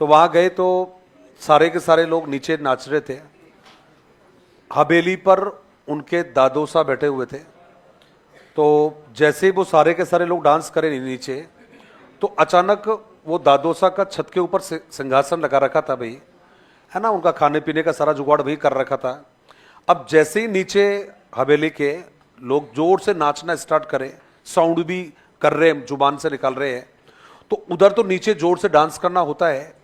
Speaker 1: तो वहाँ गए तो सारे के सारे लोग नीचे नाच रहे थे, हवेली पर उनके दादोसा बैठे हुए थे। तो जैसे ही वो सारे के सारे लोग डांस करे नीचे, तो अचानक वो दादोसा का छत के ऊपर सिंहासन लगा रखा था भाई, है ना, उनका खाने पीने का सारा जुगाड़ भी कर रखा था। अब जैसे ही नीचे हवेली के लोग जोर से नाचना स्टार्ट करें, साउंड भी कर रहे हैं, जुबान से निकाल रहे हैं, तो उधर तो नीचे जोर से डांस करना होता है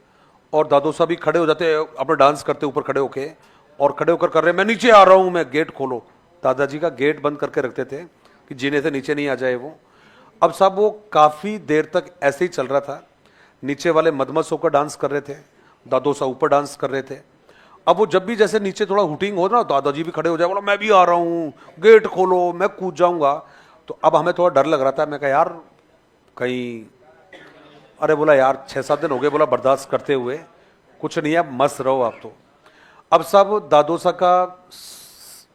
Speaker 1: और दादोसा भी खड़े हो जाते हैं अपने डांस करते ऊपर खड़े होके, और खड़े होकर कर रहे हैं मैं नीचे आ रहा हूं, मैं गेट खोलो। दादाजी का गेट बंद करके रखते थे कि जीने से नीचे नहीं आ जाए वो। अब साहब वो काफी देर तक ऐसे ही चल रहा था, नीचे वाले मदमस्त होकर डांस कर रहे थे, दादोसा ऊपर डांस कर रहे थे। अब वो जब भी जैसे नीचे थोड़ा हुटिंग हो ना, दादाजी भी खड़े हो जाए, बोला मैं भी आ रहा हूँ, गेट खोलो, मैं कूद जाऊंगा। तो अब हमें थोड़ा डर लग रहा था, मैं कहा यार कहीं, अरे बोला यार 6-7 दिन हो गए, बोला बर्दाश्त करते हुए, कुछ नहीं है, मस्त रहो आप। तो अब सब दादोसा का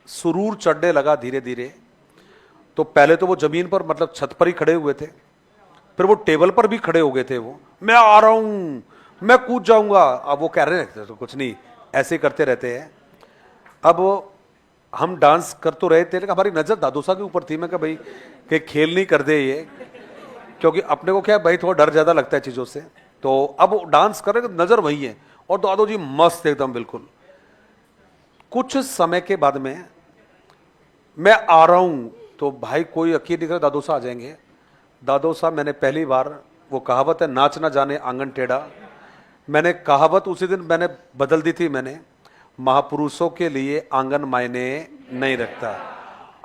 Speaker 1: सुरूर चढ़ने लगा धीरे धीरे। तो पहले तो वो जमीन पर मतलब छत पर ही खड़े हुए थे, फिर वो टेबल पर भी खड़े हो गए थे, वो मैं आ रहा हूं, मैं कूद जाऊंगा। अब वो कह रहे हैं तो कुछ नहीं, ऐसे करते रहते हैं। अब हम डांस कर तो रहे थे, लेकिन हमारी नजर दादोसा के ऊपर थी। मैं कहा भाई कि खेल नहीं कर दे ये, क्योंकि अपने को क्या है भाई, थोड़ा डर ज्यादा लगता है चीजों से। तो अब डांस कर रहे तो नजर वही है, और दादो जी मस्त एकदम बिल्कुल। कुछ समय के बाद में मैं आ रहा हूं, तो भाई कोई यकीन नहीं कर, दादोसा आ जाएंगे। दादोसा मैंने पहली बार, वो कहावत है नाच ना जाने आंगन टेढ़ा, मैंने कहावत उसी दिन मैंने बदल दी थी। मैंने, महापुरुषों के लिए आंगन मायने नहीं रखता,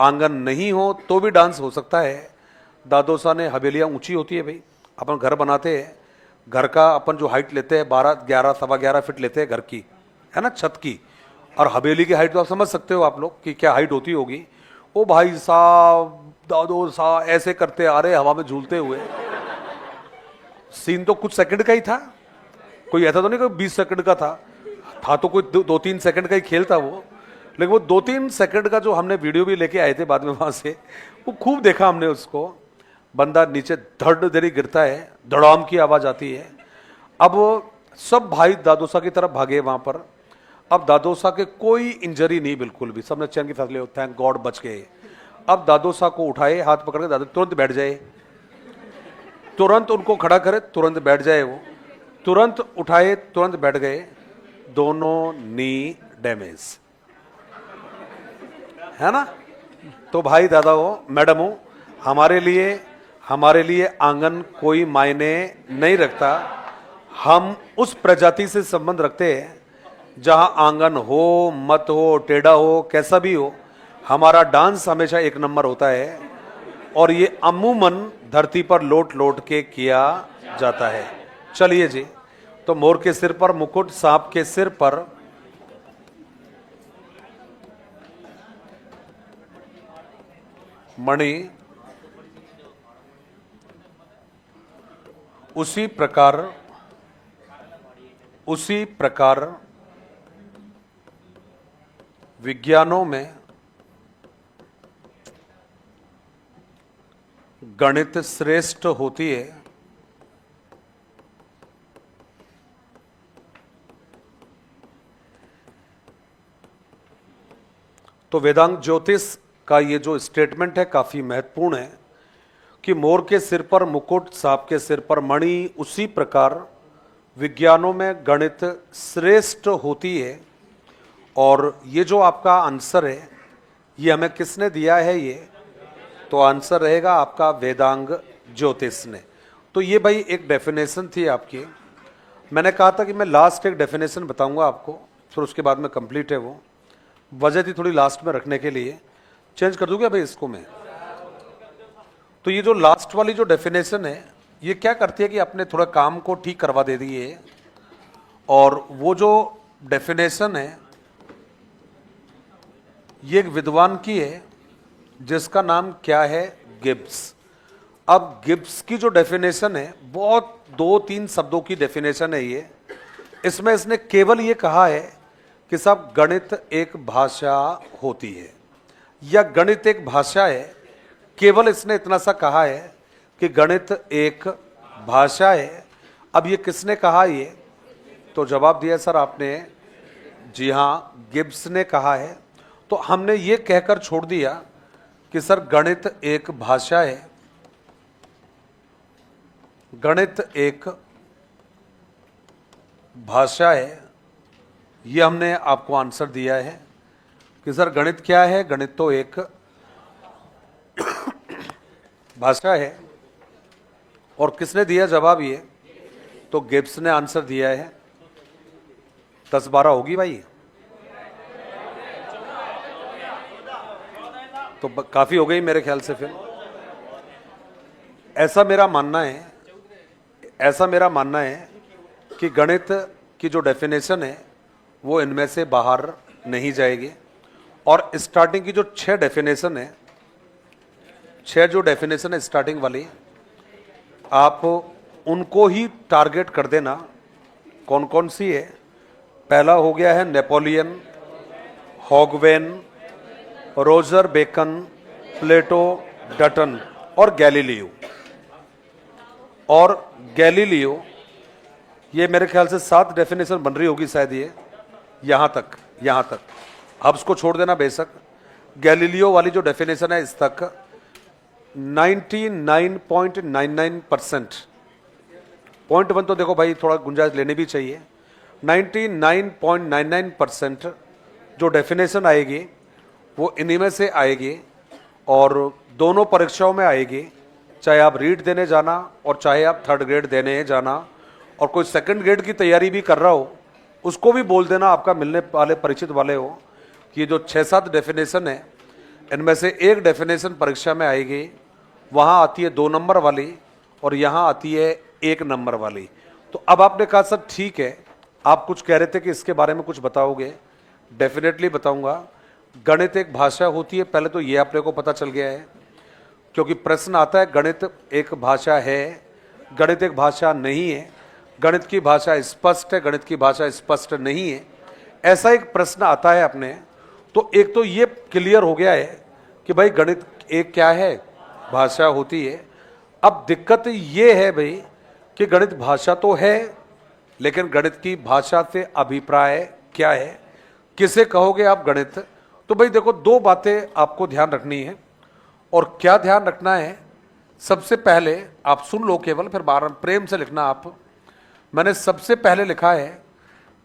Speaker 1: आंगन नहीं हो तो भी डांस हो सकता है। दादोसा ने, हवेलियाँ ऊंची होती है भाई, अपन घर बनाते हैं, घर का अपन जो हाइट लेते हैं 12-11 सवा 11 फीट लेते हैं घर की, है ना, छत की। और हवेली की हाइट तो आप समझ सकते हो आप लोग कि क्या हाइट होती होगी। ओ भाई साहब, दादोसा ऐसे करते आ रहे हवा में झूलते हुए। सीन तो कुछ सेकंड का ही था, कोई ऐसा तो नहीं कोई 20 सेकंड का था तो कोई 2-3 सेकंड का ही खेल था वो। लेकिन वो 2-3 सेकंड का जो हमने वीडियो भी लेके आए थे बाद में वहां से, वो खूब देखा हमने उसको। बंदा नीचे धड़ धड़ी गिरता है, धड़ाम की आवाज आती है। अब सब भाई दादोसा की तरफ भागे वहां पर। अब दादोसा के कोई इंजरी नहीं, बिल्कुल भी, सबने चैन की सांस ले, थैंक गॉड बच गए। अब दादोसा को उठाए, हाथ पकड़ के, दादा तुरंत बैठ जाए, तुरंत उनको खड़ा करे, तुरंत बैठ जाए। वो तुरंत उठाए, तुरंत बैठ गए, दोनों नी डैमेज, है ना। तो भाई दादा हो, मैडम हो, हमारे लिए आंगन कोई मायने नहीं रखता। हम उस प्रजाति से संबंध रखते हैं जहां आंगन हो मत हो, टेढ़ा हो, कैसा भी हो, हमारा डांस हमेशा एक नंबर होता है। और ये अमूमन धरती पर लौट लौट के किया जाता है। चलिए जी, तो मोर के सिर पर मुकुट, सांप के सिर पर मणि, उसी प्रकार विज्ञानों में गणित श्रेष्ठ होती है। तो वेदांग ज्योतिष का ये जो स्टेटमेंट है काफी महत्वपूर्ण है कि मोर के सिर पर मुकुट, सांप के सिर पर मणि, उसी प्रकार विज्ञानों में गणित श्रेष्ठ होती है। और ये जो आपका आंसर है, ये हमें किसने दिया है? ये तो आंसर रहेगा आपका वेदांग ज्योतिष ने। तो ये भाई एक डेफिनेशन थी आपकी। मैंने कहा था कि मैं लास्ट एक डेफिनेशन बताऊंगा आपको, फिर उसके बाद में कंप्लीट है वो, वजह थी थोड़ी लास्ट में रखने के लिए। चेंज कर दूंगा भाई इसको मैं। तो ये जो लास्ट वाली जो डेफिनेशन है, ये क्या करती है कि अपने थोड़ा काम को ठीक करवा दे दी है। और वो जो डेफिनेशन है, ये एक विद्वान की है जिसका नाम क्या है? गिब्स। अब गिब्स की जो डेफिनेशन है, बहुत 2-3 शब्दों की डेफिनेशन है ये। इसमें इसने केवल ये कहा है कि साहब गणित एक भाषा होती है या गणित एक भाषा है। केवल इसने इतना सा कहा है कि गणित एक भाषा है। अब ये किसने कहा ये? तो जवाब दिया सर आपने, जी हाँ, गिब्स ने कहा है। तो हमने ये कहकर छोड़ दिया कि सर गणित एक भाषा है, गणित एक भाषा है। ये हमने आपको आंसर दिया है कि सर गणित क्या है? गणित तो एक भाषा है। और किसने दिया जवाब ये? तो गिब्स ने आंसर दिया है। 10-12 होगी भाई, तो काफी हो गई मेरे ख्याल से। फिर ऐसा मेरा मानना है कि गणित की जो डेफिनेशन है वो इनमें से बाहर नहीं जाएगी। और स्टार्टिंग की जो 6 डेफिनेशन है, 6 जो डेफिनेशन है स्टार्टिंग वाली, आप उनको ही टारगेट कर देना। कौन कौन सी है? पहला हो गया है नेपोलियन, हॉगवेन, रोजर बेकन, प्लेटो, डटन और गैलीलियो। और गैलीलियो, ये मेरे ख्याल से 7 डेफिनेशन बन रही होगी शायद ये, यहां तक हब्स को छोड़ देना बेशक। गैलीलियो वाली जो डेफिनेशन है इस तक 99.99%, पॉइंट 1 तो देखो भाई थोड़ा गुंजाइश लेनी भी चाहिए। 99.99% जो डेफिनेशन आएगी वो इन्हीं में से आएगी और दोनों परीक्षाओं में आएगी, चाहे आप रीट देने जाना और चाहे आप 3rd ग्रेड देने जाना। और कोई 2nd ग्रेड की तैयारी भी कर रहा हो उसको भी बोल देना, आपका मिलने वाले परिचित वाले हो, कि ये जो 6-7 डेफिनेशन है इनमें से एक डेफिनेशन परीक्षा में आएगी, वहाँ आती है 2 नंबर वाली और यहाँ आती है 1 नंबर वाली। तो अब आपने कहा सर ठीक है, आप कुछ कह रहे थे कि इसके बारे में कुछ बताओगे। डेफिनेटली बताऊंगा। गणित एक भाषा होती है, पहले तो ये अपने को पता चल गया है, क्योंकि प्रश्न आता है गणित एक भाषा है, गणित एक भाषा नहीं है, गणित की भाषा स्पष्ट है, गणित की भाषा स्पष्ट नहीं है, ऐसा एक प्रश्न आता है अपने। तो एक तो ये क्लियर हो गया है कि भाई गणित एक क्या है? भाषा होती है। अब दिक्कत ये है भाई कि गणित भाषा तो है, लेकिन गणित की भाषा से अभिप्राय क्या है? किसे कहोगे आप गणित? तो भाई देखो, 2 बातें आपको ध्यान रखनी है। और क्या ध्यान रखना है? सबसे पहले आप सुन लो केवल, फिर बार प्रेम से लिखना आप। मैंने सबसे पहले लिखा है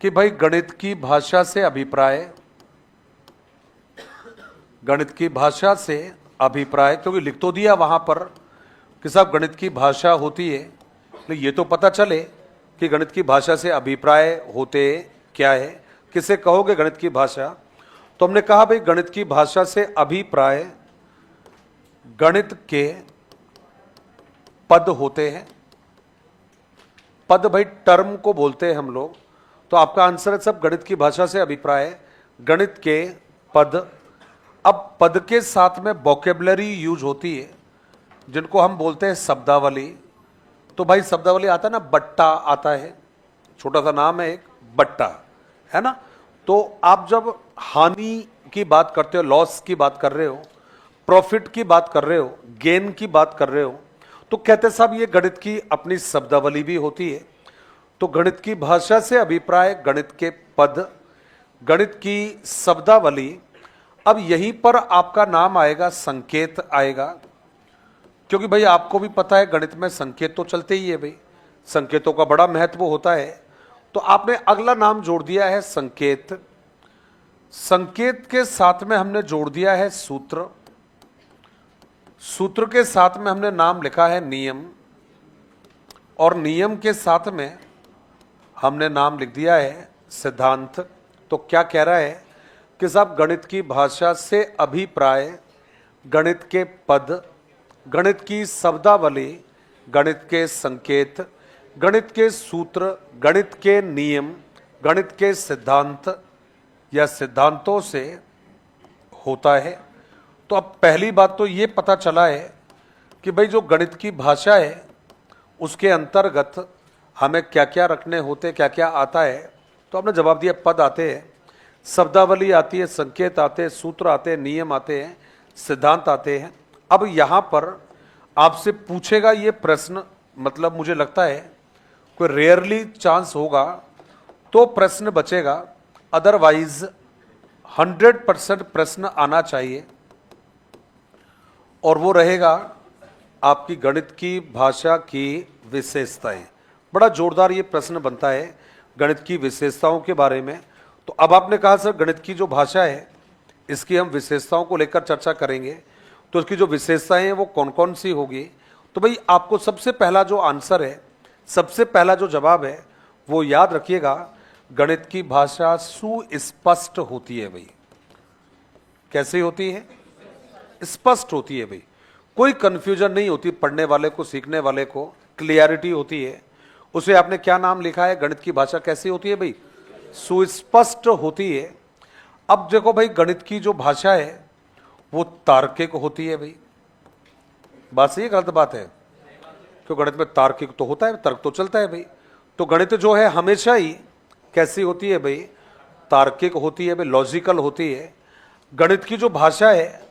Speaker 1: कि भाई गणित की भाषा से अभिप्राय, गणित की भाषा से अभिप्राय, क्योंकि लिख तो दिया वहां पर कि साहब गणित की भाषा होती है, लेकिन ये तो पता चले कि गणित की भाषा से अभिप्राय होते क्या है। किसे कहोगे गणित की भाषा? तो हमने कहा भाई गणित की भाषा से अभिप्राय गणित के पद होते हैं। पद भाई टर्म को बोलते हैं हम लोग। तो आपका आंसर है सब गणित की भाषा से अभिप्राय गणित के पद। अब पद के साथ में वोकेबलरी यूज होती है, जिनको हम बोलते हैं शब्दावली। तो भाई शब्दावली आता है ना, बट्टा आता है, छोटा सा नाम है एक, बट्टा, है ना। तो आप जब हानि की बात करते हो, लॉस की बात कर रहे हो, प्रॉफिट की बात कर रहे हो, गेन की बात कर रहे हो, तो कहते साहब ये गणित की अपनी शब्दावली भी होती है। तो गणित की भाषा से अभिप्राय गणित के पद, गणित की शब्दावली। अब यहीं पर आपका नाम आएगा, संकेत आएगा, क्योंकि भाई आपको भी पता है गणित में संकेत तो चलते ही है भाई, संकेतों का बड़ा महत्व होता है। तो आपने अगला नाम जोड़ दिया है संकेत। संकेत के साथ में हमने जोड़ दिया है सूत्र। सूत्र के साथ में हमने नाम लिखा है नियम, और नियम के साथ में हमने नाम लिख दिया है सिद्धांत। तो क्या कह रहा है कि साहब गणित की भाषा से अभिप्राय गणित के पद, गणित की शब्दावली, गणित के संकेत, गणित के सूत्र, गणित के नियम, गणित के सिद्धांत या सिद्धांतों से होता है। तो अब पहली बात तो ये पता चला है कि भाई जो गणित की भाषा है उसके अंतर्गत हमें क्या क्या रखने होते, क्या क्या आता है। तो आपने जवाब दिया, पद आते हैं, शब्दावली आती है, संकेत आते हैं, सूत्र आते हैं, नियम आते हैं, सिद्धांत आते हैं। अब यहां पर आपसे पूछेगा ये प्रश्न, मतलब मुझे लगता है कोई रेयरली चांस होगा तो प्रश्न बचेगा, अदरवाइज 100% प्रश्न आना चाहिए। और वो रहेगा आपकी गणित की भाषा की विशेषताएं। बड़ा जोरदार ये प्रश्न बनता है गणित की विशेषताओं के बारे में। तो अब आपने कहा सर गणित की जो भाषा है इसकी हम विशेषताओं को लेकर चर्चा करेंगे, तो इसकी जो विशेषताएं हैं वो कौन कौन सी होगी। तो भाई आपको सबसे पहला जो आंसर है, सबसे पहला जो जवाब है वो याद रखिएगा, गणित की भाषा सुस्पष्ट होती है। भाई कैसी होती है? स्पष्ट होती है। भाई कोई कंफ्यूजन नहीं होती, पढ़ने वाले को, सीखने वाले को क्लियरिटी होती है। उसे आपने क्या नाम लिखा है? गणित की भाषा कैसी होती है भाई? सुस्पष्ट होती है। अब देखो भाई, गणित की जो भाषा है वो तार्किक होती है। भाई बात सही है, गलत बात है? क्यों, गणित में तार्किक तो होता है, तर्क तो चलता है भाई। तो गणित जो है हमेशा ही कैसी होती है भाई? तार्किक होती है भाई, लॉजिकल होती है। गणित की जो भाषा है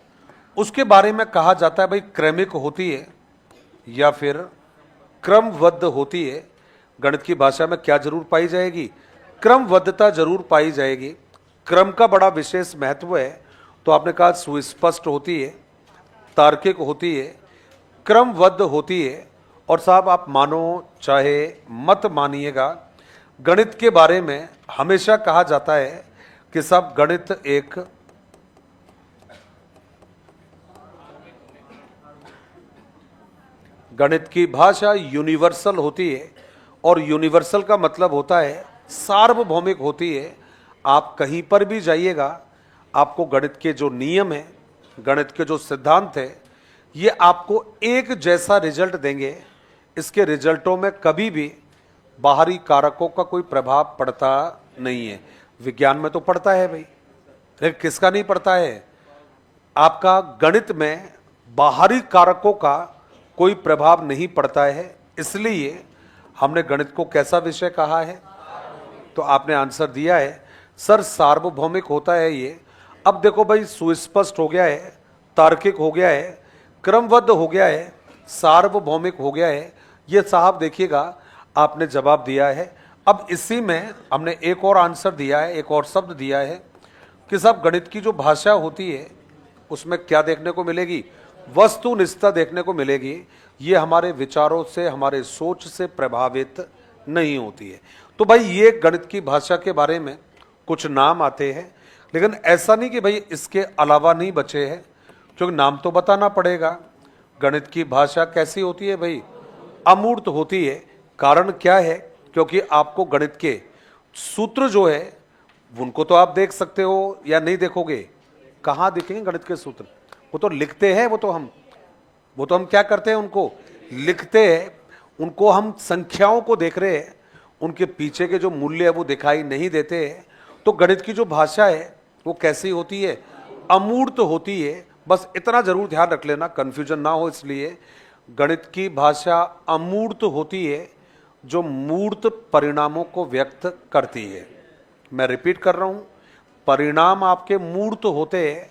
Speaker 1: उसके बारे में कहा जाता है भाई क्रमिक होती है या फिर क्रमबद्ध होती है। गणित की भाषा में क्या जरूर पाई जाएगी? क्रमबद्धता जरूर पाई जाएगी। क्रम का बड़ा विशेष महत्व है। तो आपने कहा सुस्पष्ट होती है, तार्किक होती है, क्रमबद्ध होती है। और साहब आप मानो चाहे मत मानिएगा, गणित के बारे में हमेशा कहा जाता है कि साहब गणित एक गणित की भाषा यूनिवर्सल होती है। और यूनिवर्सल का मतलब होता है सार्वभौमिक होती है। आप कहीं पर भी जाइएगा, आपको गणित के जो नियम है, गणित के जो सिद्धांत है, ये आपको एक जैसा रिजल्ट देंगे। इसके रिजल्टों में कभी भी बाहरी कारकों का कोई प्रभाव पड़ता नहीं है। विज्ञान में तो पड़ता है भाई, लेकिन किसका नहीं पड़ता है? आपका गणित में बाहरी कारकों का कोई प्रभाव नहीं पड़ता है। इसलिए हमने गणित को कैसा विषय कहा है? तो आपने आंसर दिया है सर सार्वभौमिक होता है ये। अब देखो भाई, सुस्पष्ट हो गया है, तार्किक हो गया है, क्रमबद्ध हो गया है, सार्वभौमिक हो गया है। ये साहब देखिएगा आपने जवाब दिया है। अब इसी में हमने एक और आंसर दिया है, एक और शब्द दिया है कि साहब गणित की जो भाषा होती है उसमें क्या देखने को मिलेगी? वस्तुनिष्ठता देखने को मिलेगी। ये हमारे विचारों से, हमारे सोच से प्रभावित नहीं होती है। तो भाई ये गणित की भाषा के बारे में कुछ नाम आते हैं, लेकिन ऐसा नहीं कि भाई इसके अलावा नहीं बचे हैं, क्योंकि नाम तो बताना पड़ेगा। गणित की भाषा कैसी होती है भाई? अमूर्त होती है। कारण क्या है? क्योंकि आपको गणित के सूत्र जो है उनको तो आप देख सकते हो या नहीं देखोगे? कहाँ दिखेंगे गणित के सूत्र? वो तो लिखते हैं। वो तो हम क्या करते हैं? उनको लिखते हैं। उनको हम संख्याओं को देख रहे हैं, उनके पीछे के जो मूल्य है वो दिखाई नहीं देते हैं। तो गणित की जो भाषा है वो कैसी होती है? अमूर्त होती है। बस इतना जरूर ध्यान रख लेना, कंफ्यूजन ना हो इसलिए। गणित की भाषा अमूर्त होती है, जो मूर्त परिणामों को व्यक्त करती है। मैं रिपीट कर रहा हूं, परिणाम आपके मूर्त होते हैं,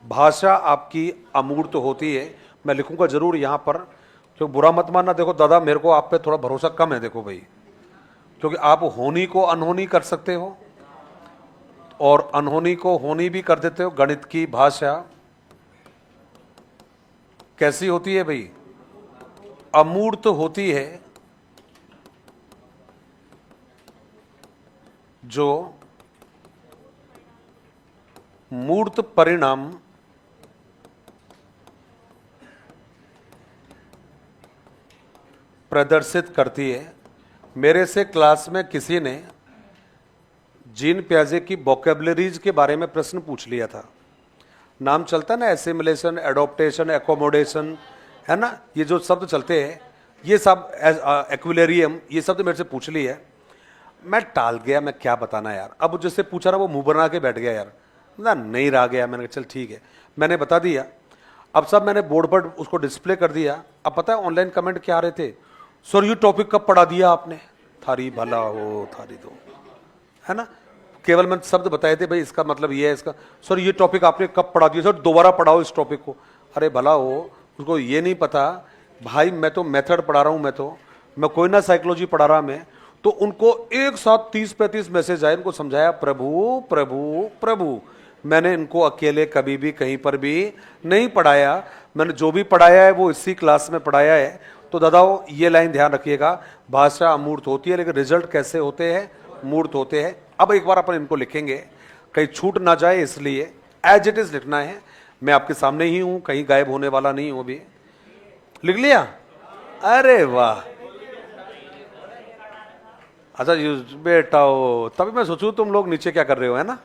Speaker 1: भाषा आपकी अमूर्त होती है। मैं लिखूंगा जरूर यहां पर, क्योंकि बुरा मत मानना। देखो दादा, मेरे को आप पे थोड़ा भरोसा कम है, देखो भाई, क्योंकि आप होनी को अनहोनी कर सकते हो और अनहोनी को होनी भी कर देते हो। गणित की भाषा कैसी होती है भाई? अमूर्त होती है, जो मूर्त परिणाम प्रदर्शित करती है। मेरे से क्लास में किसी ने जीन पियाजे की वोकैबुलरीज के बारे में प्रश्न पूछ लिया था। नाम चलता है ना, एसिमिलेशन, एडॉप्टेशन, एकोमोडेशन, है ना, ये जो शब्द चलते हैं, ये सब, एक्विलिब्रियम, ये शब्द मेरे से पूछ ली है। मैं टाल गया, मैं क्या बताना यार। अब जिससे पूछा रहा वो मुंह बना के बैठ गया यार, ना नहीं रह गया। मैंने कहा चल ठीक है, मैंने बता दिया। अब सब मैंने बोर्ड पर उसको डिस्प्ले कर दिया। अब पता है ऑनलाइन कमेंट क्या आ रहे थे, सर ये टॉपिक कब पढ़ा दिया आपने, थारी भला हो थारी दो, है ना। केवल मैंने शब्द बताए थे, भाई इसका मतलब ये है, इसका सर ये टॉपिक आपने कब पढ़ा दिया, सर दोबारा पढ़ाओ इस टॉपिक को। अरे भला हो, उसको ये नहीं पता भाई मैं तो मेथड पढ़ा रहा हूं, मैं कोई ना साइकोलॉजी पढ़ा रहा मैं। तो उनको एक साथ 30-35 मैसेज आए, उनको समझाया प्रभु प्रभु प्रभु। मैंने इनको अकेले कभी भी कहीं पर भी नहीं पढ़ाया, मैंने जो भी पढ़ाया है वो इसी क्लास में पढ़ाया है। तो दादाओ ये लाइन ध्यान रखिएगा, भाषा अमूर्त होती है लेकिन रिजल्ट कैसे होते हैं, मूर्त होते हैं। अब एक बार अपन इनको लिखेंगे, कहीं छूट ना जाए, इसलिए एज इट इज लिखना है। मैं आपके सामने ही हूं, कहीं गायब होने वाला नहीं हूं। अभी लिख लिया, अरे वाह, अच्छा बेटा हो, तभी मैं सोचूं तुम लोग नीचे क्या कर रहे हो, है ना।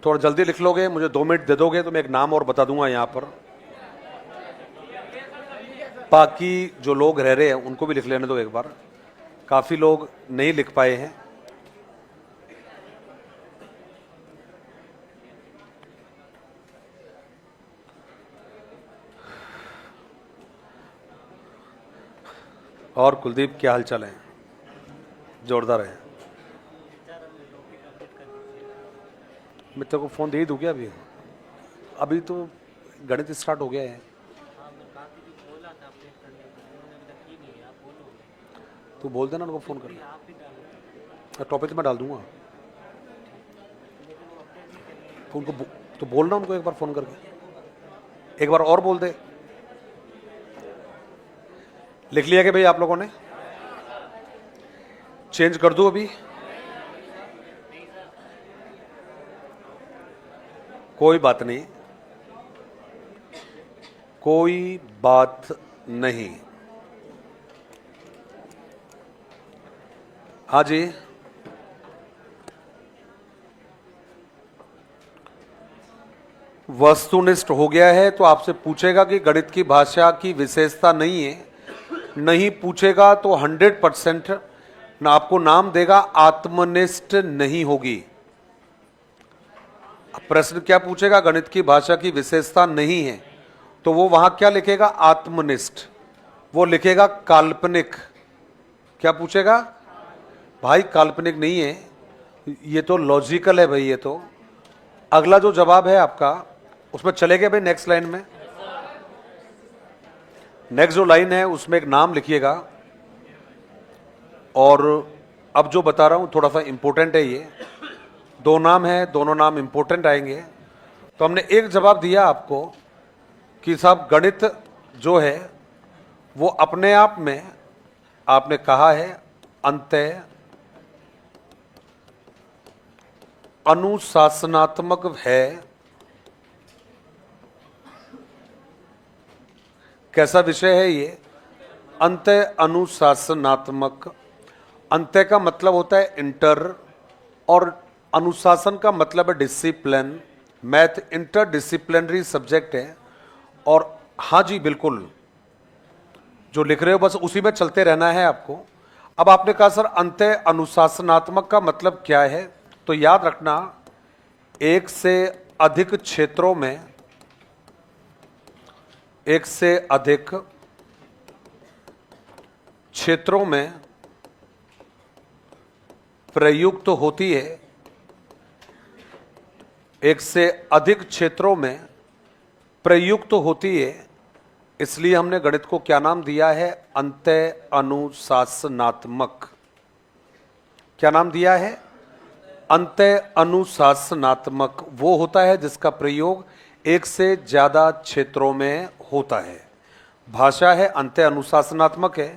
Speaker 1: थोड़ा जल्दी लिख लोगे, मुझे 2 मिनट दे दोगे तो मैं एक नाम और बता दूंगा यहां पर। बाकी जो लोग रह रहे हैं उनको भी लिख लेने दो एक बार, काफी लोग नहीं लिख पाए हैं। और कुलदीप क्या हालचाल है, जोरदार है। मैं तेरे को फोन दे ही दूं क्या अभी, अभी तो गणित स्टार्ट हो गया है। तू बोल देना उनको फोन कर, टॉपिक तो मैं डाल दूंगा। तो उनको तो बोलना उनको एक बार फोन करके, एक बार और बोल दे। लिख लिया कि भाई आप लोगों ने, चेंज कर दूं अभी, कोई बात नहीं, कोई बात नहीं। हाँ जी, वस्तुनिष्ठ हो गया है तो आपसे पूछेगा कि गणित की भाषा की विशेषता नहीं है, नहीं पूछेगा तो 100% ना आपको नाम देगा आत्मनिष्ठ नहीं होगी। प्रश्न क्या पूछेगा, गणित की भाषा की विशेषता नहीं है, तो वो वहां क्या लिखेगा, आत्मनिष्ठ, वो लिखेगा काल्पनिक। क्या पूछेगा भाई, काल्पनिक नहीं है, ये तो लॉजिकल है भाई। ये तो अगला जो जवाब है आपका उसमें चले गए भाई, नेक्स्ट लाइन में, नेक्स्ट जो लाइन है उसमें एक नाम लिखिएगा। और अब जो बता रहा हूं थोड़ा सा इंपॉर्टेंट है, ये 2 नाम है, दोनों नाम इंपॉर्टेंट आएंगे। तो हमने एक जवाब दिया आपको कि साहब गणित जो है वो अपने आप में, आपने कहा है अंतः अनुशासनात्मक है। कैसा विषय है ये, अंतः अनुशासनात्मक। अंतः का मतलब होता है इंटर, और अनुशासन का मतलब है discipline. Math inter disciplinary subject है। और हाँ जी बिल्कुल, जो लिख रहे हो बस उसी में चलते रहना है आपको। अब आपने कहा सर अंतः अनुशासनात्मक का मतलब क्या है, तो याद रखना, एक से अधिक क्षेत्रों में, एक से अधिक क्षेत्रों में प्रयुक्त होती है, एक से अधिक क्षेत्रों में प्रयुक्त होती है, इसलिए हमने गणित को क्या नाम दिया है, अंतः अनुशासनात्मक। क्या नाम दिया है, अंतः अनुशासनात्मक। वो होता है जिसका प्रयोग एक से ज्यादा क्षेत्रों में होता है। भाषा है अंतः अनुशासनात्मक है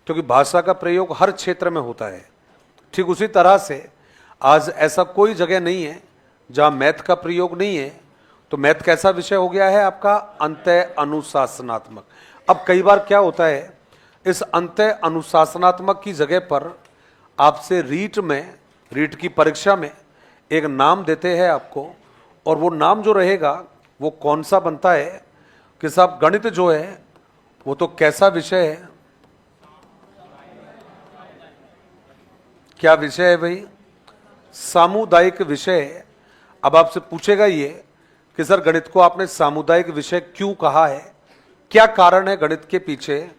Speaker 1: क्योंकि भाषा का प्रयोग हर क्षेत्र में होता है। ठीक उसी तरह से आज ऐसा कोई जगह नहीं है जहां मैथ का प्रयोग नहीं है। तो मैथ कैसा विषय हो गया है आपका, अंतः अनुशासनात्मक। अब कई बार क्या होता है, इस अंतः अनुशासनात्मक की जगह पर आपसे रीट की परीक्षा में एक नाम देते हैं आपको, और वो नाम जो रहेगा वो कौन सा बनता है, कि साहब गणित जो है वो तो कैसा विषय है, क्या विषय है भाई? सामुदायिक विषय है। अब आपसे पूछेगा ये कि सर गणित को आपने सामुदायिक विषय क्यों कहा है, क्या कारण है गणित के पीछे?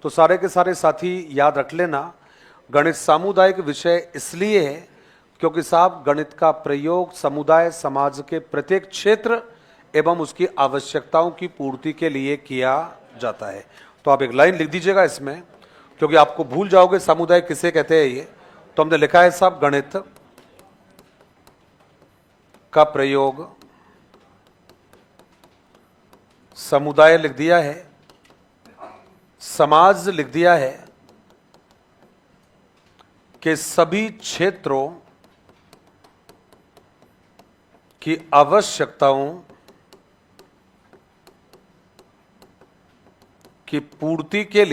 Speaker 1: तो सारे के सारे साथी याद रख लेना, गणित सामुदायिक विषय इसलिए है क्योंकि साहब गणित का प्रयोग समुदाय समाज के प्रत्येक क्षेत्र एवं उसकी आवश्यकताओं की पूर्ति के लिए किया जाता है। तो आप एक लाइन लिख दीजिएगा इसमें, क्योंकि आपको भूल जाओगे समुदाय किसे कहते हैं ये। तो हमने लिखा है साहब गणित का प्रयोग समुदाय लिख दिया है, समाज लिख दिया है, के सभी क्षेत्रों की आवश्यकताओं की पूर्ति के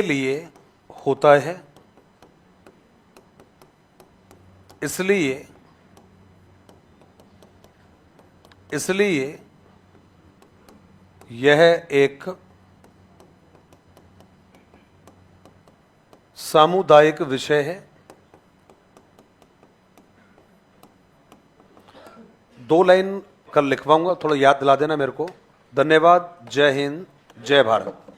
Speaker 1: लिए होता है। इसलिए यह एक सामुदायिक विषय है। 2 लाइन कल लिखवाऊंगा, थोड़ा याद दिला देना मेरे को। धन्यवाद। जय हिंद, जय भारत।